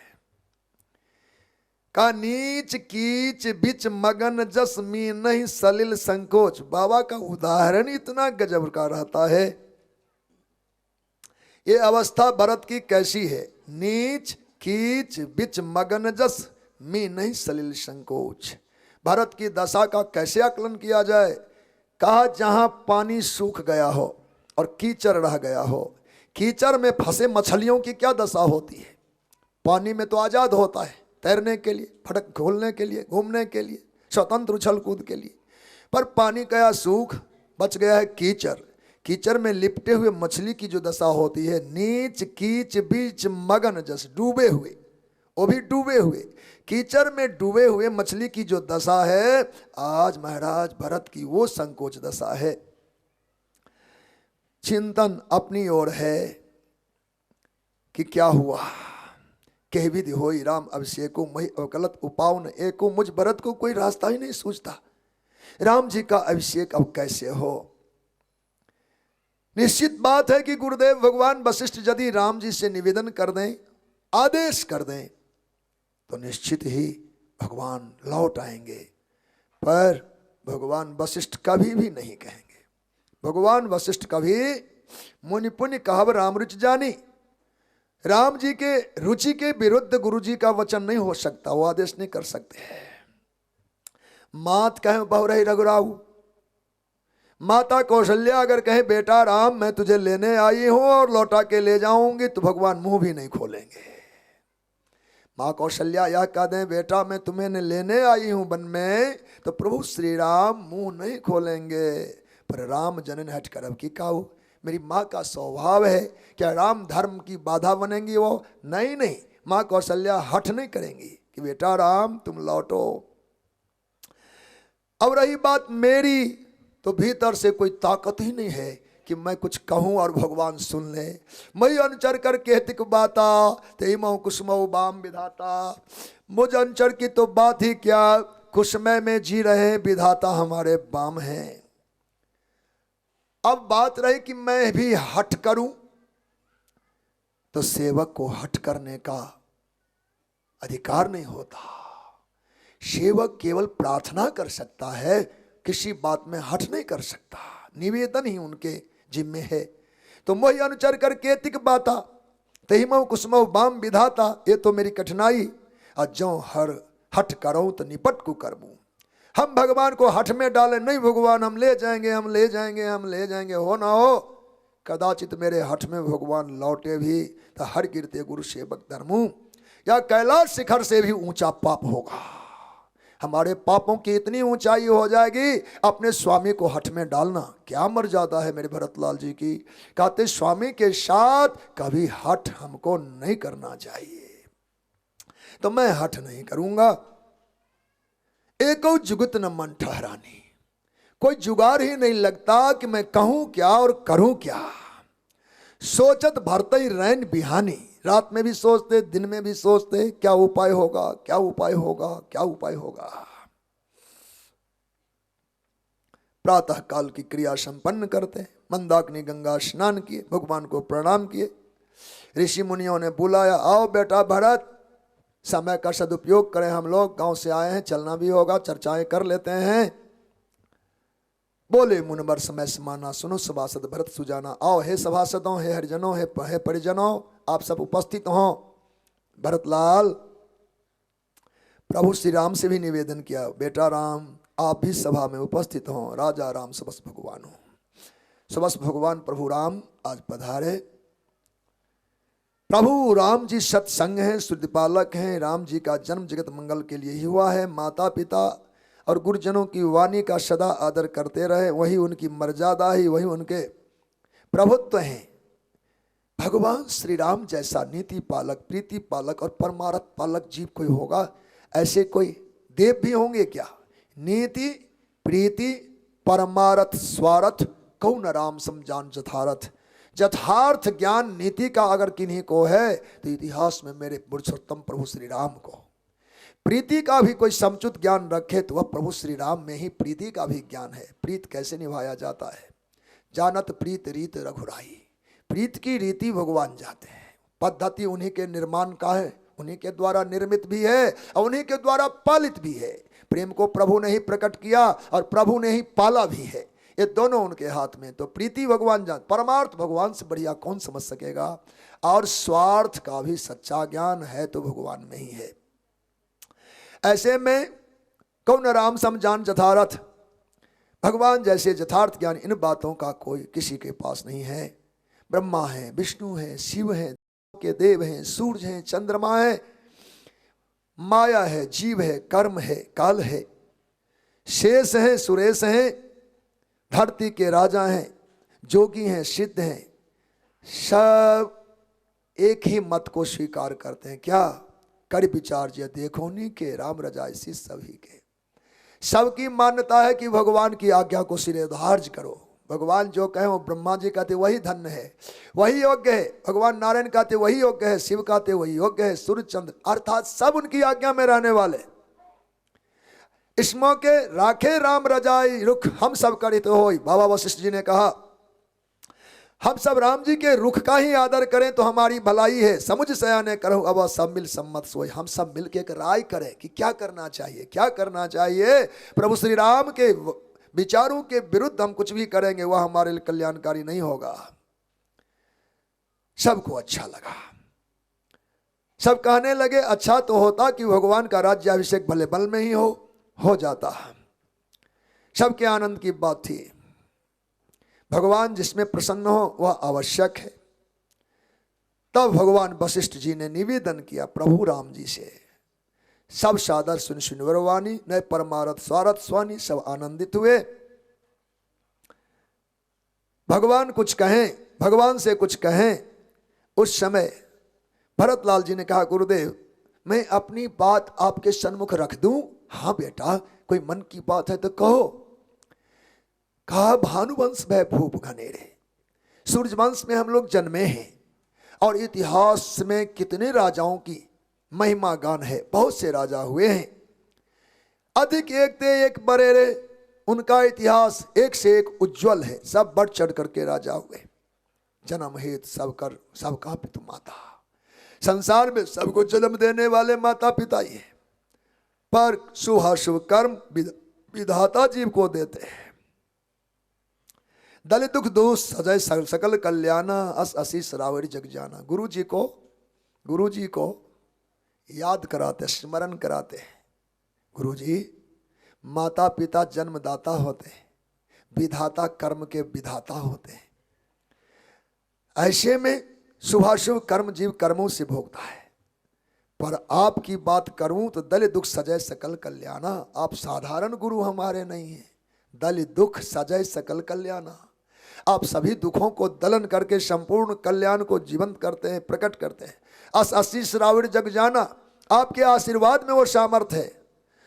का नीच कीच बिच मगन जस मी नहीं सलिल संकोच। बाबा का उदाहरण इतना गजब का रहता है। ये अवस्था भरत की कैसी है? नीच कीच बिच मगन जस मी नहीं सलिल संकोच। भरत की दशा का कैसे आकलन किया जाए? कहा जहां पानी सूख गया हो और कीचड़ रह गया हो, कीचड़ में फंसे मछलियों की क्या दशा होती है? पानी में तो आजाद होता है, तैरने के लिए, फटक खोलने के लिए, घूमने के लिए, स्वतंत्र उछल कूद के लिए। पर पानी गया सूख, बच गया है कीचड़। कीचड़ में लिपटे हुए मछली की जो दशा होती है, नीच कीच बीच मगन जस, डूबे हुए, वो भी डूबे हुए, कीचड़ में डूबे हुए मछली की जो दशा है, आज महाराज भरत की वो संकोच दशा है। चिंतन अपनी ओर है कि क्या हुआ। कह विधि होई राम अभिषेको मही अवकलत उपावन एको। मुझ भरत को कोई रास्ता ही नहीं सूझता, राम जी का अभिषेक अब कैसे हो। निश्चित बात है कि गुरुदेव भगवान वशिष्ठ यदि राम जी से निवेदन कर दें, आदेश कर दें, तो निश्चित ही भगवान लौट आएंगे। पर भगवान वशिष्ठ कभी भी नहीं कहेंगे। भगवान वशिष्ठ कभी मुनि पुण्य कहब राम रुचि जानी, राम जी के रुचि के विरुद्ध गुरु जी का वचन नहीं हो सकता, वो आदेश नहीं कर सकते हैं। मात कहे बहुरही रघुराऊ, माता कौशल्या अगर कहे बेटा राम मैं तुझे लेने आई हूं और लौटा के ले जाऊंगी, तो भगवान मुंह भी नहीं खोलेंगे। माँ कौशल्या यह कह दें बेटा मैं तुम्हें लेने आई हूं वन में, तो प्रभु श्री राम मुंह नहीं खोलेंगे। पर राम जनन हट कर अब की काऊ, मेरी माँ का स्वभाव है, क्या राम धर्म की बाधा बनेंगी वो? नहीं नहीं, माँ कौशल्या हठ नहीं करेंगी कि बेटा राम तुम लौटो। अब रही बात मेरी, तो भीतर से कोई ताकत ही नहीं है कि मैं कुछ कहूं और भगवान सुन ले। मई अनुचर कर कहतिक बाता ते मऊ कुसुमऊ बाम विधाता। मुझ अनुचर की तो बात ही क्या, कुसमय में जी रहे विधाता हमारे बाम हैं। अब बात रही कि मैं भी हट करूं, तो सेवक को हट करने का अधिकार नहीं होता। सेवक केवल प्रार्थना कर सकता है, किसी बात में हट नहीं कर सकता, निवेदन ही उनके जिम्मे है। तो मोहि अनुचर कर केतिक बाता तहिमऊ कुसुमऊ बाम विधाता। ये तो मेरी कठिनाई, और जो हर हट करो तो निपट को करबू। हम भगवान को हठ में डाले नहीं, भगवान हम ले जाएंगे, हम ले जाएंगे, हम ले जाएंगे, हो ना हो कदाचित मेरे हठ में भगवान लौटे भी तो हर गिरते गुरु सेवक धर्मू, या कैलाश शिखर से भी ऊंचा पाप होगा। हमारे पापों की इतनी ऊंचाई हो जाएगी, अपने स्वामी को हठ में डालना क्या मर्यादा है मेरे भरतलाल जी की। कहते स्वामी के साथ कभी हठ हमको नहीं करना चाहिए, तो मैं हठ नहीं करूंगा। एको जुगत न मन ठहरानी, कोई जुगाड़ ही नहीं लगता कि मैं कहूं क्या और करूं क्या। सोचत भरते रैन बिहानी, रात में भी सोचते, दिन में भी सोचते, क्या उपाय होगा, क्या उपाय होगा, क्या उपाय होगा। प्रातः काल की क्रिया संपन्न करते, मंदाकिनी गंगा स्नान किए, भगवान को प्रणाम किए। ऋषि मुनियों ने बुलाया, आओ बेटा भरत, समय का सदुपयोग करें, हम लोग गांव से आए हैं, चलना भी होगा, चर्चाएं कर लेते हैं। बोले मुनवर समय समाना, सुनो सभासद भरत सुजाना। आओ हे सभासदों, हे हरिजनों, हे परिजनों, आप सब उपस्थित हो। भरतलाल प्रभु श्री राम से भी निवेदन किया, बेटा राम आप भी सभा में उपस्थित हो। राजा राम सबस भगवान हो, सबस भगवान प्रभु राम आज पधारे। प्रभु राम जी सत्संग हैं, सुरदिपालक हैं। राम जी का जन्म जगत मंगल के लिए ही हुआ है। माता पिता और गुरुजनों की वाणी का सदा आदर करते रहे, वही उनकी मर्यादा ही, वही उनके प्रभुत्व हैं। भगवान श्री राम जैसा नीति पालक, प्रीति पालक और परमार्थ पालक जीव कोई होगा? ऐसे कोई देव भी होंगे क्या? नीति प्रीति परमार्थ स्वार्थ कौन राम समझान जथारथ। यथार्थ ज्ञान नीति का अगर किन्हीं को है तो इतिहास में मेरे पुरुषोत्तम प्रभु श्री राम को। प्रीति का भी कोई समुचित ज्ञान रखे तो वह प्रभु श्री राम में ही प्रीति का भी ज्ञान है। प्रीत कैसे निभाया जाता है, जानत प्रीत रीत रघुराई। प्रीत की रीति भगवान जाते हैं, पद्धति उन्हीं के निर्माण का है, उन्हीं के द्वारा निर्मित भी है और उन्हीं के द्वारा पालित भी है। प्रेम को प्रभु ने ही प्रकट किया और प्रभु ने ही पाला भी है, ये दोनों उनके हाथ में। तो प्रीति भगवान जान, परमार्थ भगवान से बढ़िया कौन समझ सकेगा। और स्वार्थ का भी सच्चा ज्ञान है तो भगवान में ही है। ऐसे में कौन राम सम जान यथार्थ, भगवान जैसे यथार्थ ज्ञान इन बातों का कोई किसी के पास नहीं है। ब्रह्मा है, विष्णु है, शिव है, के देव हैं, सूरज हैं, चंद्रमा है, माया है, जीव है, कर्म है, काल है, शेष है, सुरेश है, धरती के राजा हैं, जोगी हैं, सिद्ध हैं, सब एक ही मत को स्वीकार करते हैं। क्या कर विचार जे देखो नी के राम रजा इसी सभी के। सबकी मान्यता है कि भगवान की आज्ञा को सिरे धार्य करो। भगवान जो कहे वो ब्रह्मा जी कहते वही धन्य है, वही योग्य है। भगवान नारायण कहते वही योग्य है, शिव कहते वही योग्य है, सूर्य चंद्र अर्थात सब उनकी आज्ञा में रहने वाले। इस मौके राखे राम रजाई रुख हम सब करित होई। बाबा वशिष्ठ जी ने कहा हम सब राम जी के रुख का ही आदर करें तो हमारी भलाई है। समुझ सयाने करो अब सब मिल सम्मत सोई। हम सब मिल के एक राय करें कि क्या करना चाहिए, क्या करना चाहिए। प्रभु श्री राम के विचारों के विरुद्ध हम कुछ भी करेंगे वह हमारे लिए कल्याणकारी नहीं होगा। सबको अच्छा लगा, सब कहने लगे अच्छा तो होता कि भगवान का राज्याभिषेक भले बल में ही हो जाता। सबके आनंद की बात थी। भगवान जिसमें प्रसन्न हो वह आवश्यक है। तब भगवान वशिष्ठ जी ने निवेदन किया प्रभु राम जी से, सब सादर सुन सुनवरवाणी नए परमारथ स्वारथ स्वानी। सब आनंदित हुए। भगवान कुछ कहें, भगवान से कुछ कहें। उस समय भरतलाल जी ने कहा गुरुदेव मैं अपनी बात आपके सन्मुख रख दूं। हाँ बेटा कोई मन की बात है तो कहो। कहा भानुवंश भय भूप घनेरे, सूर्यवंश में हम लोग जन्मे हैं और इतिहास में कितने राजाओं की महिमा गान है। बहुत से राजा हुए हैं, अधिक एक ते एक बरेरे। उनका इतिहास एक से एक उज्जवल है। सब बढ़ चढ़ करके राजा हुए। जन्म हेतु सबका पितु माता। संसार में सबको जन्म देने वाले माता पिता ही है, पर शुभ कर्म विधाता जीव को देते हैं। दल दुख दोष सजय सकल कल्याणा अस असीस रावरी जग जाना। गुरु जी को याद कराते, स्मरण कराते हैं। गुरु जी माता पिता जन्मदाता होते हैं, विधाता कर्म के विधाता होते हैं। ऐसे में शुभाशुभ कर्म जीव कर्मों से भोगता है। पर आपकी बात करूं तो दल दुख सजय सकल कल्याणा। आप साधारण गुरु हमारे नहीं हैं। दल दुख सजय सकल कल्याणा, आप सभी दुखों को दलन करके संपूर्ण कल्याण को जीवंत करते हैं, प्रकट करते हैं। अस आशीष रावण जग जाना, आपके आशीर्वाद में वो सामर्थ है।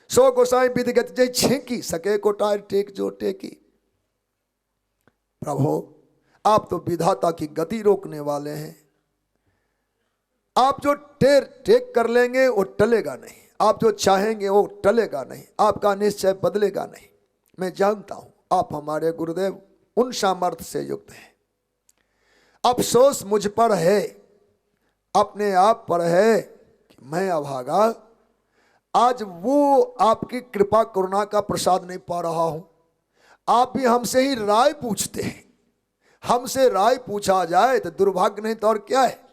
सो गोसाई विधि गति जय छेकी सके को टायर टेक जो टेकी। प्रभु आप तो विधाता की गति रोकने वाले हैं। आप जो टेक कर लेंगे वो टलेगा नहीं, आप जो चाहेंगे वो टलेगा नहीं, आपका निश्चय बदलेगा नहीं। मैं जानता हूं आप हमारे गुरुदेव उन सामर्थ्य से युक्त हैं। अफसोस मुझ पर है, अपने आप पर है कि मैं अभागा। आज वो आपकी कृपा करुणा का प्रसाद नहीं पा रहा हूं। आप भी हमसे ही राय पूछते हैं। हमसे राय पूछा जाए तो दुर्भाग्य नहीं तो और क्या है।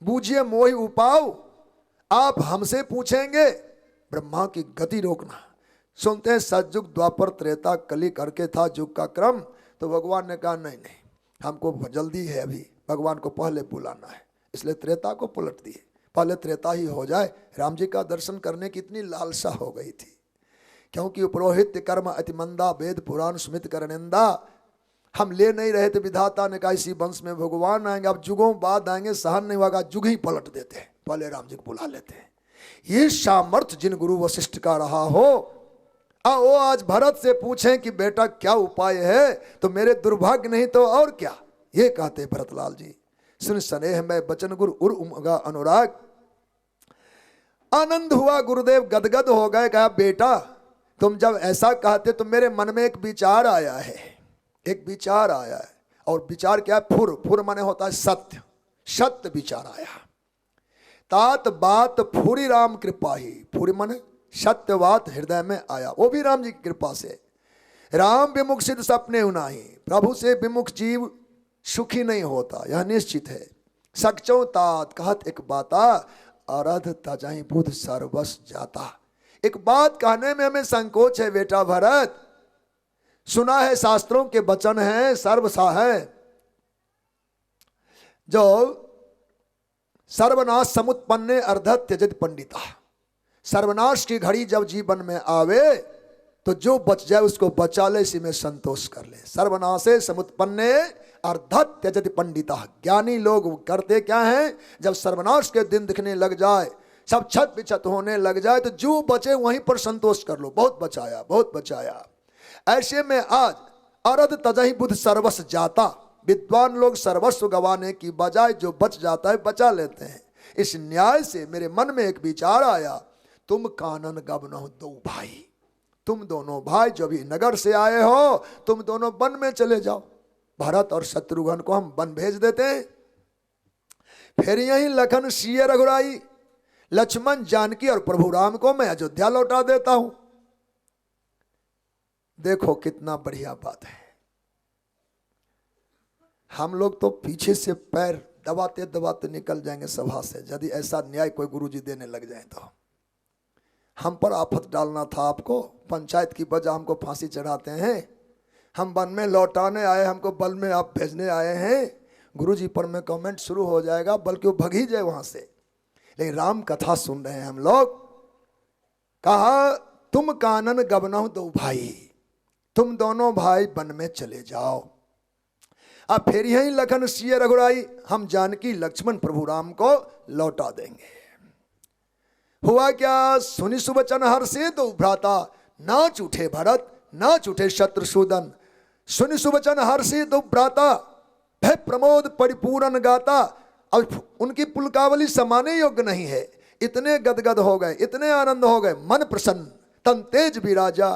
बूझिए मोहि उपाव, आप हमसे पूछेंगे ब्रह्मा की गति रोकना। सुनते हैं सतयुग द्वापर त्रेता कली करके था युग का क्रम। तो भगवान ने कहा नहीं हमको जल्दी है, अभी भगवान को पहले बुलाना है, इसलिए त्रेता को पलट दिए। पहले त्रेता ही हो जाए। राम जी का दर्शन करने की इतनी लालसा हो गई थी, क्योंकि पुरोहित कर्म अतिमंदा वेद पुराण स्मृत कर निंदा। हम ले नहीं रहे थे, विधाता ने कहा इसी वंश में भगवान आएंगे, अब जुगों बाद आएंगे, सहन नहीं होगा, जुग ही पलट देते हैं, पहले राम जी को बुला लेते हैं। ये सामर्थ्य जिन गुरु वशिष्ठ का रहा हो, वो आज भरत से पूछें कि बेटा क्या उपाय है, तो मेरे दुर्भाग्य नहीं तो और क्या। ये कहते भरतलाल जी, सुन स्नेह में बचन गुरु उर उमगा अनुराग। आनंद हुआ, गुरुदेव गदगद हो गए। कहा बेटा तुम जब ऐसा कहते तो मेरे मन में एक विचार आया है, एक विचार आया है। और विचार क्या है? फुर, फुर माने होता है सत्य, सत्य विचार आया। तात बात फुरी राम कृपा ही, फुरी माने सत्य बात हृदय में आया, वो भी राम जी की कृपा से। राम विमुख सिद्ध सपने उनाही, प्रभु से विमुख जीव सुखी नहीं होता, यह निश्चित है। सचो तात कहत एक बाता, आराध तजाही बुध सर्वस जाता। एक बात कहने में हमें संकोच है बेटा भरत। सुना है शास्त्रों के वचन हैं, सर्वसा है, जो सर्वनाश समुत्पन्ने अर्ध त्यजत पंडिता। सर्वनाश की घड़ी जब जीवन में आवे तो जो बच जाए उसको बचा ले, इसी में संतोष कर ले। सर्वनाशे समुत्पन्ने अर्ध त्यजति पंडिता। ज्ञानी लोग करते क्या हैं? जब सर्वनाश के दिन दिखने लग जाए, सब छत बिछत होने लग जाए, तो जो बचे वहीं पर संतोष कर लो, बहुत बचाया, बहुत बचाया। ऐसे में आज अरद तजही बुध सर्वस्व जाता। विद्वान लोग सर्वस्व गंवाने की बजाय जो बच जाता है बचा लेते हैं। इस न्याय से मेरे मन में एक विचार आया, तुम कानन गबनहु दो भाई, तुम दोनों भाई जो भी नगर से आए हो, तुम दोनों वन में चले जाओ। भरत और शत्रुघ्न को हम वन भेज देते हैं। फिर यही लखन सिय रघुराई, लक्ष्मण जानकी और प्रभु राम को मैं अयोध्या लौटा देता हूं। देखो कितना बढ़िया बात है। हम लोग तो पीछे से पैर दबाते दबाते निकल जाएंगे सभा से, यदि ऐसा न्याय कोई गुरुजी देने लग जाए तो। हम पर आफत डालना था आपको, पंचायत की वजह हमको फांसी चढ़ाते हैं। हम वन में लौटाने आए, हमको बल में आप भेजने आए हैं। गुरुजी पर में कमेंट शुरू हो जाएगा, बल्कि वो भग ही जाए वहां से। लेकिन राम कथा सुन रहे हैं हम लोग। कहा तुम कानन गबनहु दो भाई, तुम दोनों भाई वन में चले जाओ। अब फिर यही लखन सिय रघुराई, हम जानकी लक्ष्मण प्रभु राम को लौटा देंगे। हुआ क्या? सुनि सुवचन हर्षे तो भ्राता, नाच उठे भरत नाच उठे शत्रुसूदन। सुनि सुवचन हर्षे तो भ्राता, भय प्रमोद परिपूर्ण गाता। अब उनकी पुलकावली समाने योग्य नहीं है। इतने गदगद हो गए, इतने आनंद हो गए, मन प्रसन्न, तन तेज विराजा,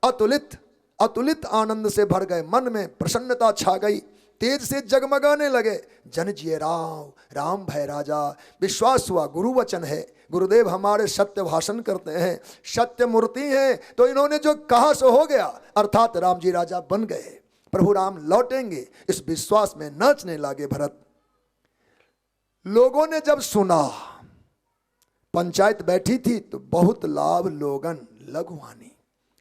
अतुलित अतुलित आनंद से भर गए। मन में प्रसन्नता छा गई, तेज से जगमगाने लगे। जन जिये राम, राम भय राजा। विश्वास हुआ गुरु वचन है, गुरुदेव हमारे सत्य भाषण करते हैं, सत्य मूर्ति हैं, तो इन्होंने जो कहा सो हो गया। अर्थात राम जी राजा बन गए, प्रभु राम लौटेंगे, इस विश्वास में नाचने लगे भरत। लोगों ने जब सुना, पंचायत बैठी थी तो बहुत लाभ लोगन लघुवानी,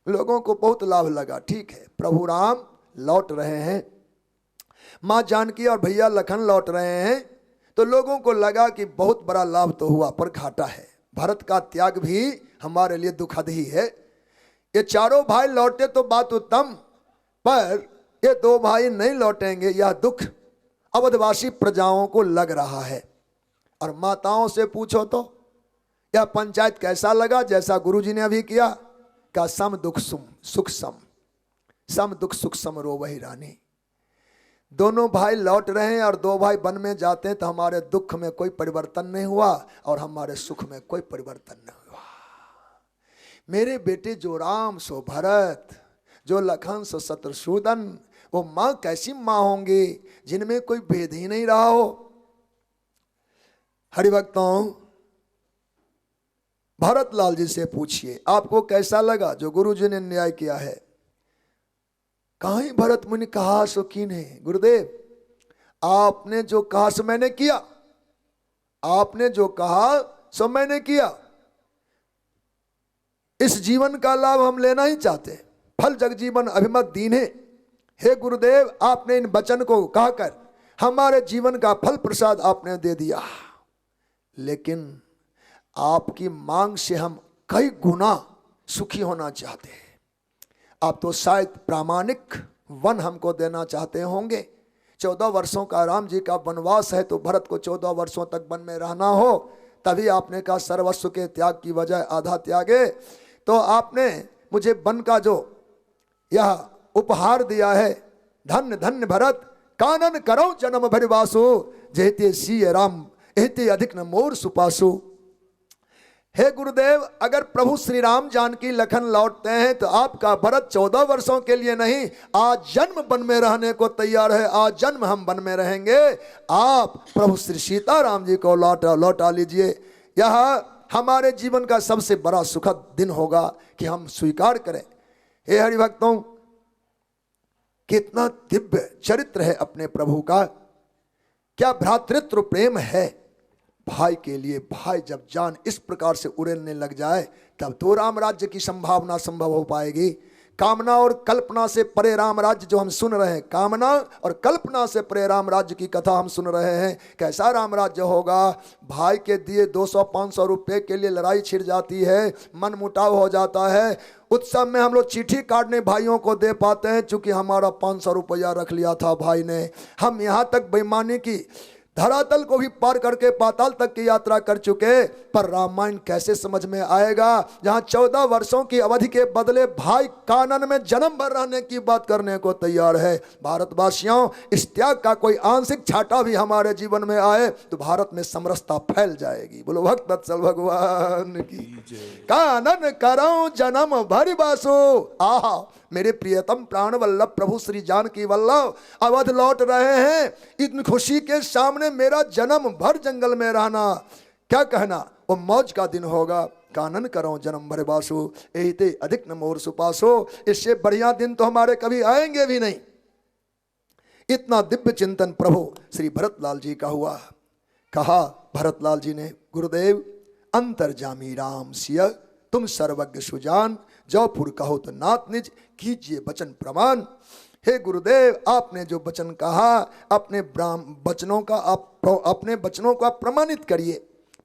लोगों को बहुत लाभ लगा। ठीक है, प्रभु राम लौट रहे हैं, माँ जानकी और भैया लखन लौट रहे हैं, तो लोगों को लगा कि बहुत बड़ा लाभ तो हुआ पर घाटा है। भरत का त्याग भी हमारे लिए दुखद ही है। ये चारों भाई लौटे तो बात उत्तम, पर ये दो भाई नहीं लौटेंगे, यह दुख अवधवासी प्रजाओं को लग रहा है। और माताओं से पूछो तो यह पंचायत कैसा लगा? जैसा गुरुजी ने अभी किया, का सम दुख सुख सम दुख सुख सम रो वही रानी। दोनों भाई लौट रहे हैं और दो भाई वन में जाते हैं, तो हमारे दुख में कोई परिवर्तन नहीं हुआ और हमारे सुख में कोई परिवर्तन नहीं हुआ। मेरे बेटे जो राम सो भरत, जो लखन सो शत्रुसूदन, वो माँ कैसी माँ होंगी जिनमें कोई भेद ही नहीं रहा हो। हरिभक्तों, भरत लाल जी से पूछिए आपको कैसा लगा जो गुरु जी ने न्याय किया है। कहीं भरत मुनि कहा सो कीन है। गुरुदेव आपने जो कहा सो मैंने किया, आपने जो कहा सो मैंने किया। इस जीवन का लाभ हम लेना ही चाहते, फल जगजीवन अभिमत दीन है। हे गुरुदेव, आपने इन वचन को कहकर हमारे जीवन का फल प्रसाद आपने दे दिया, लेकिन आपकी मांग से हम कई गुना सुखी होना चाहते हैं। आप तो शायद प्रामाणिक वन हमको देना चाहते होंगे। 14 वर्षों का राम जी का वनवास है, तो भरत को 14 वर्षों तक वन में रहना हो, तभी आपने कहा सर्वस्व के त्याग की बजाय आधा त्यागे। तो आपने मुझे वन का जो यह उपहार दिया है, धन्य धन्य भरत, कानन करो जन्म भरिवासु, जेते सिय राम एते अधिक न मोर सुपासु। हे गुरुदेव, अगर प्रभु श्री राम जानकी लखन लौटते हैं तो आपका भरत 14 वर्षों के लिए नहीं, आज जन्म वन में रहने को तैयार है। आज जन्म हम वन में रहेंगे। आप प्रभु श्री सीताराम जी को लौटा लीजिए। यह हमारे जीवन का सबसे बड़ा सुखद दिन होगा कि हम स्वीकार करें। हे हरिभक्तों, कितना दिव्य चरित्र है अपने प्रभु का। क्या भ्रातृत्व प्रेम है भाई के लिए। भाई जब जान इस प्रकार से उड़ेलने लग जाए तब तो राम राज्य की संभावना संभव हो पाएगी। कामना और कल्पना से परे राम राज्य जो हम सुन रहे हैं, कामना और कल्पना से परे राम राज्य की कथा हम सुन रहे हैं। कैसा राम राज्य होगा। भाई के दिए 200-500 रुपये के लिए लड़ाई छिड़ जाती है, मन मुटाव हो जाता है। उत्सव में हम लोग चिट्ठी काटने भाइयों को दे पाते हैं, चूंकि हमारा 500 रुपया रख लिया था भाई ने। हम यहाँ तक बेईमानी की धरातल को भी पार करके पाताल तक की यात्रा कर चुके। पर रामायण कैसे समझ में आएगा जहां 14 वर्षों की अवधि के बदले भाई कानन में जन्म भर रहने की बात करने को तैयार है। भारतवासियों, इस त्याग का कोई आंशिक छाटा भी हमारे जीवन में आए तो भारत में समरसता फैल जाएगी। बोलो भक्त वत्सल भगवान की। कानन करो जन्म भरि बासो। आहा, मेरे प्रियतम प्राण वल्लभ प्रभु श्री जानकी वल्लभ अवध लौट रहे हैं। इतनी खुशी के सामने मेरा जन्म भर जंगल में रहना, क्या कहना, वो मौज का दिन होगा। कानन करो जन्म भर बासु, एहिते अधिक न मोर सुपासो। इससे बढ़िया दिन तो हमारे कभी आएंगे भी नहीं। इतना दिव्य चिंतन प्रभु श्री भरतलाल जी का हुआ। कहा भरतलाल जी ने, गुरुदेव अंतर्जामी राम सिय तुम सर्वज्ञ सुजान, जौपुर कहो तो नाथ निज कीजिए वचन प्रमाण। हे गुरुदेव, आपने जो वचन कहा अपने वचनों का प्रमाणित करिए।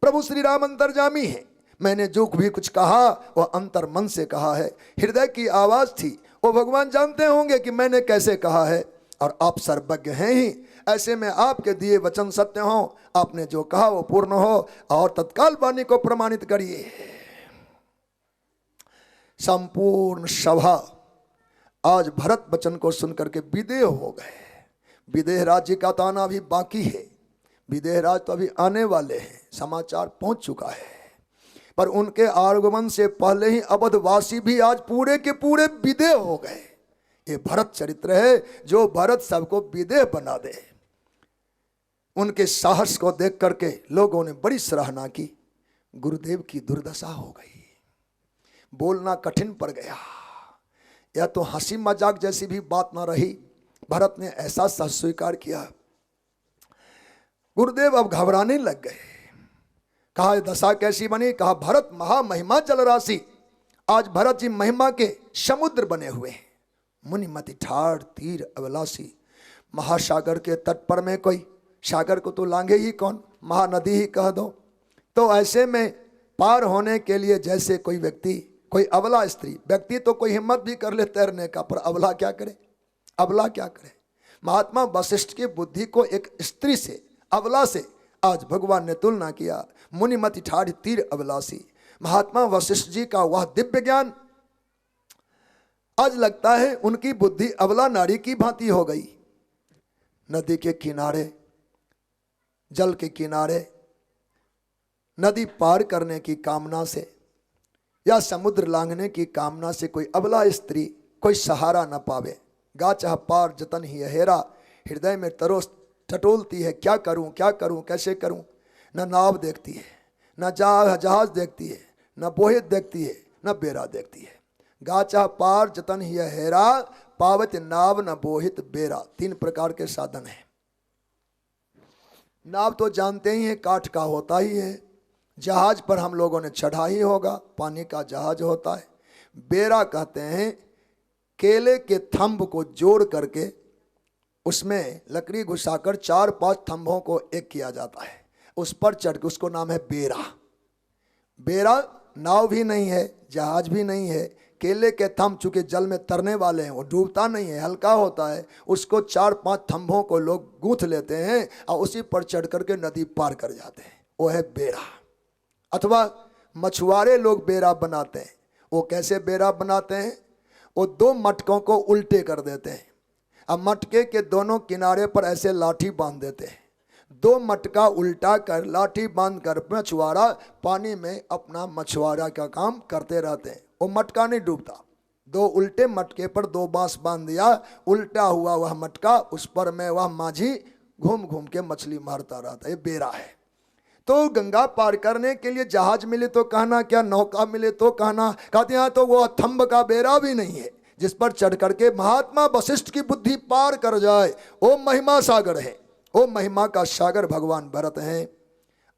प्रभु श्री राम अंतर्जामी है। मैंने जो भी कुछ कहा वह अंतर मन से कहा है। हृदय की आवाज थी, वो भगवान जानते होंगे कि मैंने कैसे कहा है। और आप सर्वज्ञ हैं ही, ऐसे में आपके दिए वचन सत्य हो। आपने जो कहा वो पूर्ण हो और तत्काल वाणी को प्रमाणित करिए। संपूर्ण सभा आज भरत वचन को सुनकर के विदेह हो गए। विदेह राज्य का ताना भी बाकी है। विदेह राज तो अभी आने वाले हैं, समाचार पहुंच चुका है। पर उनके आगमन से पहले ही अवधवासी भी आज पूरे के पूरे विदेह हो गए। ये भरत चरित्र है जो भरत सबको विदेह बना दे। उनके साहस को देख करके लोगों ने बड़ी सराहना की। गुरुदेव की दुर्दशा हो गई, बोलना कठिन पड़ गया। यह तो हंसी मजाक जैसी भी बात न रही। भरत ने ऐसा सच स्वीकार किया। गुरुदेव अब घबराने लग गए। कहा दशा कैसी बनी। कहा भरत महामहिमा जल राशि। आज भरत जी महिमा के समुद्र बने हुए हैं। मुनिमति ठाड़ तीर अभिलाषी। महासागर के तट पर में कोई, सागर को तो लांघे ही कौन, महानदी ही कह दो। तो ऐसे में पार होने के लिए जैसे कोई व्यक्ति, कोई अबला स्त्री, व्यक्ति तो कोई हिम्मत भी कर ले तैरने का, पर अबला क्या करे, अबला क्या करे। महात्मा वशिष्ठ की बुद्धि को एक स्त्री से, अबला से आज भगवान ने तुलना किया। मुनिमति ठाड़ तीर अभिलाषी। महात्मा वशिष्ठ जी का वह दिव्य ज्ञान आज लगता है उनकी बुद्धि अबला नारी की भांति हो गई। नदी के किनारे, जल के किनारे नदी पार करने की कामना से या समुद्र लांघने की कामना से कोई अबला स्त्री कोई सहारा न पावे। गा चाह पार जतन ही हेरा। हृदय में तरोस टटोलती है, क्या करूं क्या करूं कैसे करूं। न नाव देखती है, न जहाज देखती है, न बोहित देखती है, न बेरा देखती है। गा चाह पार जतन ही हेरा, पावत नाव न बोहित बेरा। 3 प्रकार के साधन हैं। नाव तो जानते ही हैं काठ का होता ही है। जहाज पर हम लोगों ने चढ़ा ही होगा, पानी का जहाज होता है। बेरा कहते हैं केले के थंब को जोड़ करके उसमें लकड़ी घुसाकर 4-5 थंभों को एक किया जाता है, उस पर चढ़ के, उसको नाम है बेरा। बेरा नाव भी नहीं है, जहाज भी नहीं है। केले के थंभ चूंकि जल में तरने वाले हैं, वो डूबता नहीं है, हल्का होता है। उसको 4-5 थंभों को लोग गूंथ लेते हैं और उसी पर चढ़ करके नदी पार कर जाते हैं, वो है बेरा। अथवा मछुआरे लोग बेरा बनाते हैं। वो कैसे बेरा बनाते हैं, वो 2 मटकों को उल्टे कर देते हैं। अब मटके के दोनों किनारे पर ऐसे लाठी बांध देते हैं। 2 मटका उल्टा कर लाठी बांध कर मछुआरा पानी में अपना मछुआरा का काम करते रहते हैं। वो मटका नहीं डूबता। 2 उल्टे मटके पर 2 बांस बांध दिया, उल्टा हुआ वह मटका, उस पर में वह माझी घूम घूम के मछली मारता रहता। ये बेरा है। तो गंगा पार करने के लिए जहाज मिले तो कहना क्या, नौका मिले तो कहना। कहते हैं तो वो थंब का बेरा भी नहीं है जिस पर चढ़ करके महात्मा वशिष्ठ की बुद्धि पार कर जाए। वो महिमा सागर है, वो महिमा का सागर भगवान भरत हैं।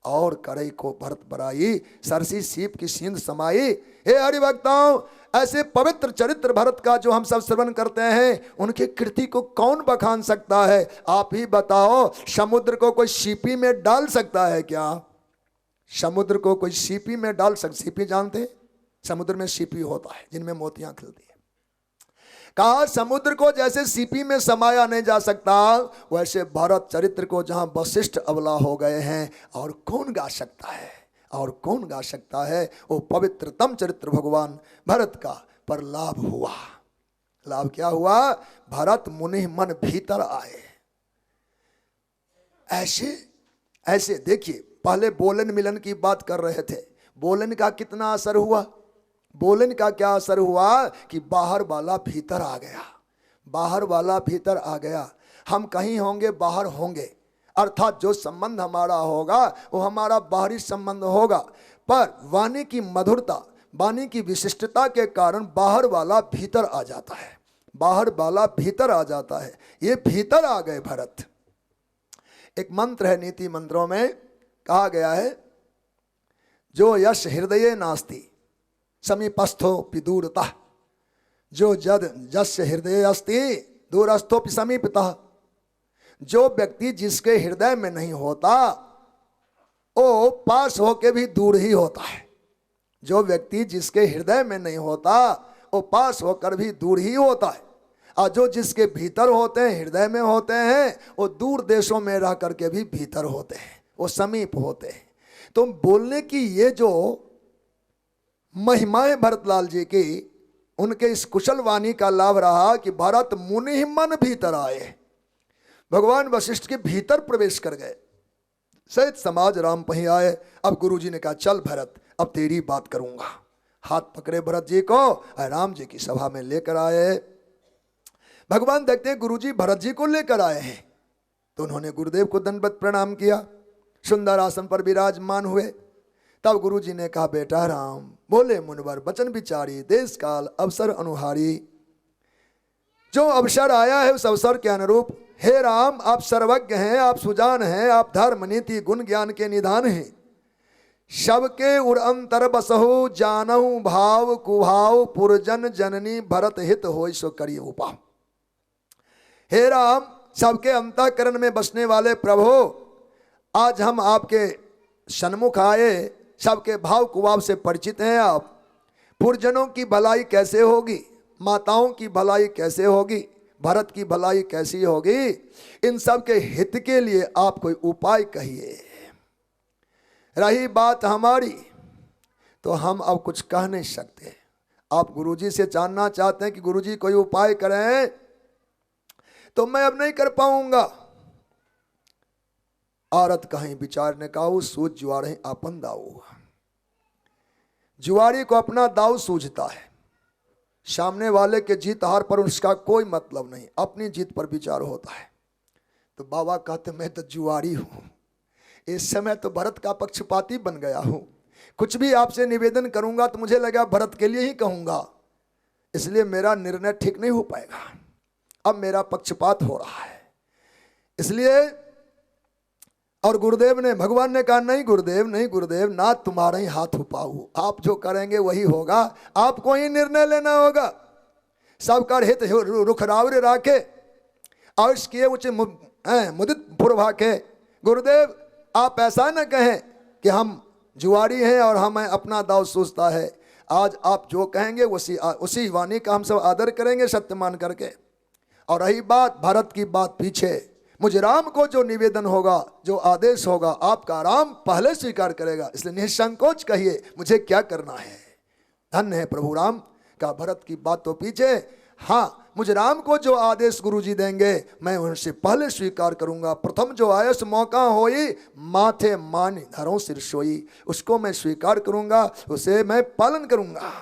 और करई को भरत बराई, सरसी सीप की सींध समाई। हे हरिभक्ताओं, ऐसे पवित्र चरित्र भरत का जो हम सब श्रवण करते हैं, उनकी कृति को कौन बखान सकता है? आप ही बताओ। समुद्र को कोई सीपी में डाल सकता है क्या? समुद्र को कोई सीपी में डाल सीपी जानते हैं? समुद्र में सीपी होता है जिनमें मोतियां खिलती है। कहा समुद्र को जैसे सीपी में समाया नहीं जा सकता, वैसे भरत चरित्र को जहां वशिष्ठ अबला हो गए हैं, और कौन गा सकता है? और कौन गा सकता है? वो पवित्रतम चरित्र भगवान भरत का। पर लाभ हुआ। लाभ क्या हुआ? भरत मुनि मन भीतर आए। ऐसे ऐसे देखिए, पहले बोलन मिलन की बात कर रहे थे। बोलन का कितना असर हुआ? बोलन का क्या असर हुआ कि बाहर वाला भीतर आ गया। बाहर वाला भीतर आ गया। हम कहीं होंगे, बाहर होंगे, अर्थात जो संबंध हमारा होगा वो हमारा बाहरी संबंध होगा। पर वाणी की मधुरता, वाणी की विशिष्टता के कारण बाहर वाला भीतर आ जाता है। बाहर वाला भीतर आ जाता है। ये भीतर आ गए भरत। एक मंत्र है, नीति मंत्रों में कहा गया है, जो यश हृदये नास्ति समीपस्थोपि दूरतः, जो जद जस्य हृदय अस्ति दूरस्थोपि समीपतः। जो व्यक्ति जिसके हृदय में नहीं होता, वो पास होके भी दूर ही होता है। जो व्यक्ति जिसके हृदय में नहीं होता, वो पास होकर भी दूर ही होता है। और जो जिसके भीतर होते हैं, हृदय में होते हैं, वो दूर देशों में रह करके भी भीतर होते हैं, वो समीप होते हैं। तो बोलने की ये जो महिमाएं भरतलाल जी की, उनके इस कुशल वाणी का लाभ रहा कि भरत मुनि मन भीतर आए। भगवान वशिष्ठ के भीतर प्रवेश कर गए। सहित समाज राम पही आए। अब गुरुजी ने कहा, चल भरत, अब तेरी बात करूंगा। हाथ पकड़े भरत जी को, राम जी की सभा में लेकर आए। भगवान देखते हैं गुरुजी भरत जी को लेकर आए हैं, तो उन्होंने गुरुदेव को दंडवत प्रणाम किया। सुंदर आसन पर विराजमान हुए। तब गुरुजी ने कहा, बेटा राम, बोले मुनवर वचन विचारी, देश काल अवसर अनुहारी। जो अवसर आया है उस अवसर के अनुरूप, हे राम, आप सर्वज्ञ हैं, आप सुजान हैं, आप धर्म नीति गुण ज्ञान के निधान हैं। सबके उर अंतर बसहु, जानहु भाव कुभाव, पुरजन जननी भरत हित होय सो करिए उपाय। हे राम, सबके अंतःकरण में बसने वाले प्रभु, आज हम आपके सन्मुख आए, सबके भाव कुभाव से परिचित हैं आप। पुरजनों की भलाई कैसे होगी, माताओं की भलाई कैसे होगी, भरत की भलाई कैसी होगी, इन सब के हित के लिए आप कोई उपाय कहिए। रही बात हमारी, तो हम अब कुछ कह नहीं सकते। आप गुरुजी से जानना चाहते हैं कि गुरुजी कोई उपाय करें, तो मैं अब नहीं कर पाऊंगा। औरत कहीं विचार ने कहा, सूझ जुआरे आपन दाऊ। जुआरी को अपना दाऊ सूझता है, सामने वाले के जीत हार पर उसका कोई मतलब नहीं, अपनी जीत पर विचार होता है। तो बाबा कहते, मैं तो जुआरी हूं, इस समय तो भरत का पक्षपाती बन गया हूं। कुछ भी आपसे निवेदन करूंगा तो मुझे लगा भरत के लिए ही कहूंगा, इसलिए मेरा निर्णय ठीक नहीं हो पाएगा। अब मेरा पक्षपात हो रहा है, इसलिए। और गुरुदेव ने, भगवान ने कहा, नहीं गुरुदेव, नहीं गुरुदेव, ना तुम्हारा ही हाथ उपाऊ, आप जो करेंगे वही होगा, आपको ही निर्णय लेना होगा। सबका हित रुखरावरे राखे, और किए उच्च मुदित पूर्वा के। गुरुदेव, आप ऐसा न कहें कि हम जुआरी हैं और हमें अपना दाव सूझता है। आज आप जो कहेंगे उसी वाणी का हम सब आदर करेंगे, सत्य मान करके। और रही बात भरत की बात पीछे, मुझे राम को जो निवेदन होगा, जो आदेश होगा, आपका राम पहले स्वीकार करेगा, इसलिए निसंकोच कहिए मुझे क्या करना है। धन्य है प्रभु राम का। भरत की बात तो पीछे, हाँ मुझे राम को जो आदेश गुरुजी देंगे मैं उनसे पहले स्वीकार करूंगा। प्रथम जो आयस मौका होई, माथे मान धरों सिर सोई, उसको मैं स्वीकार करूंगा, उसे मैं पालन करूंगा।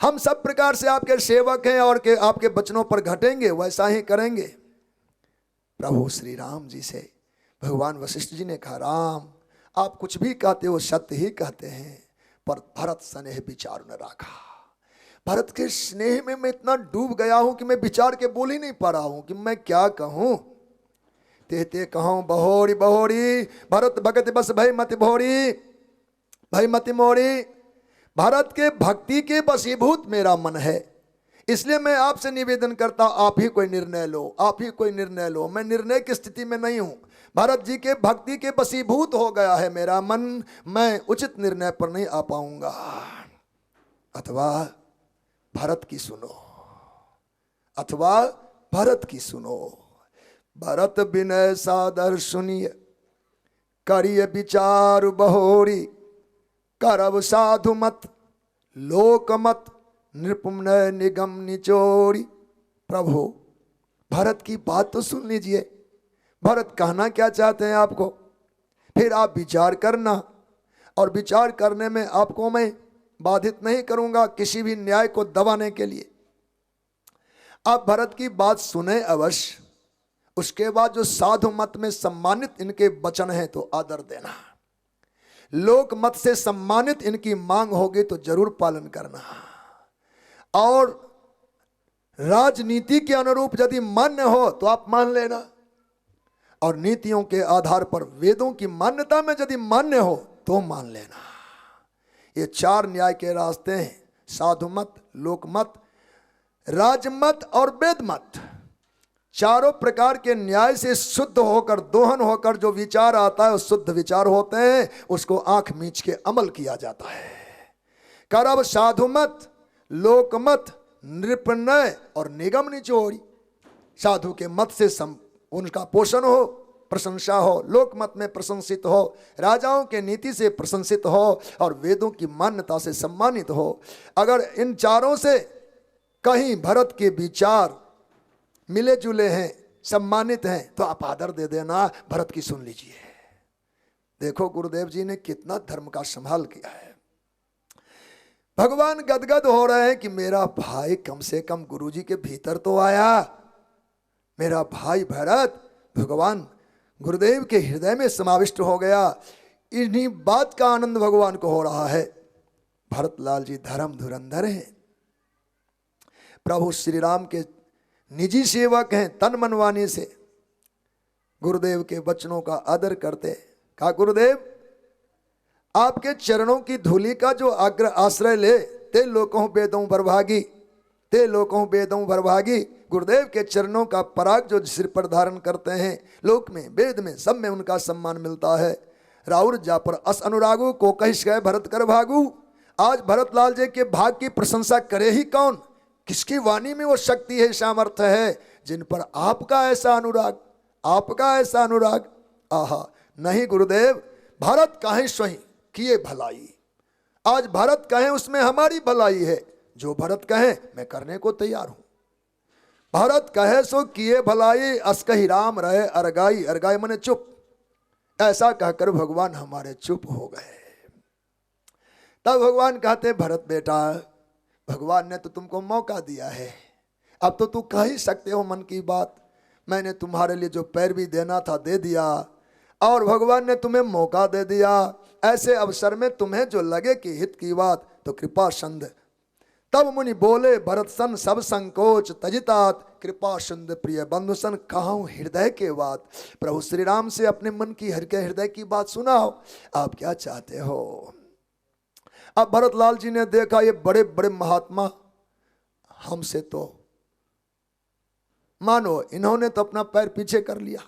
हम सब प्रकार से आपके सेवक हैं और के आपके वचनों पर घटेंगे, वैसा ही करेंगे। प्रभु श्री राम जी से भगवान वशिष्ठ जी ने कहा, राम आप कुछ भी कहते हो सत्य ही कहते हैं, पर भरत स्नेह विचार न रखा। भरत के स्नेह में मैं इतना डूब गया हूं कि मैं विचार के बोल ही नहीं पा रहा हूं कि मैं क्या कहूं। ते कहूं बहोरी बहोरी, भरत भगत बस भय मति भोरी, भय मति मोरी। भारत के भक्ति के वशीभूत मेरा मन है, इसलिए मैं आपसे निवेदन करता आप ही कोई निर्णय लो, आप ही कोई निर्णय लो। मैं निर्णय की स्थिति में नहीं हूं, भारत जी के भक्ति के वशीभूत हो गया है मेरा मन, मैं उचित निर्णय पर नहीं आ पाऊंगा। अथवा भरत की सुनो, अथवा भरत की सुनो। भरत विनय सादर सुनिय, करिय विचार बहोरी, करब साधु मत लोक मत, नृपुम निगम निचोरी। प्रभु भरत की बात तो सुन लीजिए, भरत कहना क्या चाहते हैं आपको, फिर आप विचार करना, और विचार करने में आपको मैं बाधित नहीं करूंगा किसी भी न्याय को दबाने के लिए। आप भरत की बात सुने अवश्य, उसके बाद जो साधु मत में सम्मानित इनके वचन हैं तो आदर देना, लोक मत से सम्मानित इनकी मांग होगी तो जरूर पालन करना, और राजनीति के अनुरूप यदि मान्य हो तो आप मान लेना, और नीतियों के आधार पर वेदों की मान्यता में यदि मान्य हो तो मान लेना। ये चार न्याय के रास्ते हैं, साधु मत, लोक मत, राजमत और वेद मत। चारों प्रकार के न्याय से शुद्ध होकर, दोहन होकर जो विचार आता है वो शुद्ध विचार होते हैं, उसको आंख मींच के अमल किया जाता है। करब साधु मत, लोक मत, नृपनय और निगम निचोरी। साधु के मत से उनका पोषण हो, प्रशंसा हो, लोक मत में प्रशंसित हो, राजाओं के नीति से प्रशंसित हो, और वेदों की मान्यता से सम्मानित हो। अगर इन चारों से कहीं भरत के विचार मिले जुले हैं, सम्मानित हैं, तो आप आदर दे देना, भरत की सुन लीजिए। देखो गुरुदेव जी ने कितना धर्म का संभाल किया है। भगवान गदगद हो रहे हैं कि मेरा भाई कम से कम गुरुजी के भीतर तो आया, मेरा भाई भरत भगवान गुरुदेव के हृदय में समाविष्ट हो गया। इन्हीं बात का आनंद भगवान को हो रहा है। भरत लाल जी धर्म धुरंधर हैं, प्रभु श्री राम के निजी सेवक हैं, तन मनवानी से गुरुदेव के वचनों का आदर करते। कहा गुरुदेव आपके चरणों की धूलि का जो अग्र आश्रय ले, ते लोकों वेदों बरभागी, ते लोकों वेदों बरभागी। गुरुदेव के चरणों का पराग जो सिर पर धारण करते हैं, लोक में वेद में सब में उनका सम्मान मिलता है। राउर जा पर अस अनुरागु को कहिश गए भरत कर भागु। आज भरत लाल जी के भाग की प्रशंसा करे ही कौन, किसकी वाणी में वो शक्ति है, सामर्थ्य है, जिन पर आपका ऐसा अनुराग, आपका ऐसा अनुराग। आहा नहीं गुरुदेव, भारत कहें स्वयं किए भलाई, आज भारत कहें उसमें हमारी भलाई है, जो भरत कहे मैं करने को तैयार हूं। भारत कहे सो किए भलाई, अस कही राम रहे अरगाई, अरगाई मने चुप। ऐसा कहकर भगवान हमारे चुप हो गए। तब भगवान कहते भरत बेटा, भगवान ने तो तुमको मौका दिया है, अब तो तू कह ही सकते हो मन की बात। मैंने तुम्हारे लिए जो पैरवी देना था दे दिया, और भगवान ने तुम्हें मौका दे दिया। ऐसे अवसर में तुम्हें जो लगे कि हित की बात तो कृपा संध। तब मुनि बोले भरत सन सब संकोच तजितात, कृपा सुंद प्रिय बंधु सन कहूँ हृदय के बात। प्रभु श्री राम से अपने मन की हृदय की बात सुनाओ, आप क्या चाहते हो। अब भरत लाल जी ने देखा ये बड़े बड़े महात्मा हमसे तो मानो इन्होंने तो अपना पैर पीछे कर लिया।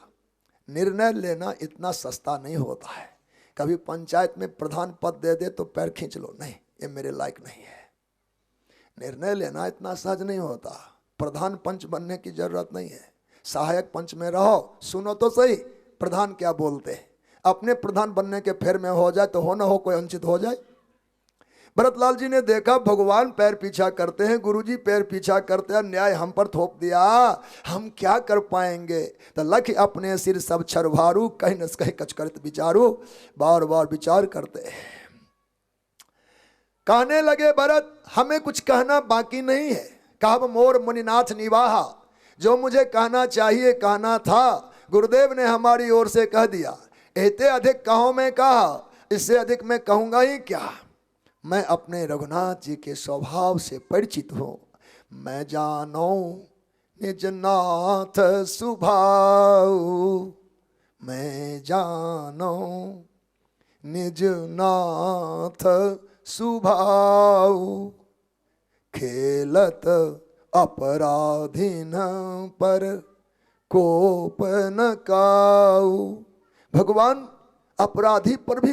निर्णय लेना इतना सस्ता नहीं होता है। कभी पंचायत में प्रधान पद दे दे तो पैर खींच लो, नहीं ये मेरे लायक नहीं है। निर्णय लेना इतना सहज नहीं होता। प्रधान पंच बनने की जरूरत नहीं है, सहायक पंच में रहो, सुनो तो सही प्रधान क्या बोलते हैं। अपने प्रधान बनने के फेर में हो जाए तो हो ना हो कोई वंचित हो जाए। भरतलाल जी ने देखा भगवान पैर पीछा करते हैं, गुरुजी पैर पीछा करते हैं, न्याय हम पर थोप दिया, हम क्या कर पाएंगे। तो लख अपने सिर सब छरभारू, कहीं न कहीं कछ करत विचारू, बार बार विचार करते हैं। कहने लगे भरत हमें कुछ कहना बाकी नहीं है। कहा मोर मुनिनाथ निवाहा, जो मुझे कहना चाहिए कहना था गुरुदेव ने हमारी ओर से कह दिया। एते अधिक कहो मैं कहा, इससे अधिक मैं कहूंगा ही क्या। मैं अपने रघुनाथ जी के स्वभाव से परिचित हूं। मैं जानो निज नाथ सुभाऊ, मैं जानो निज नाथ सुभाऊ, खेलत अपराधीन पर कोप न काऊ। भगवान अपराधी पर भी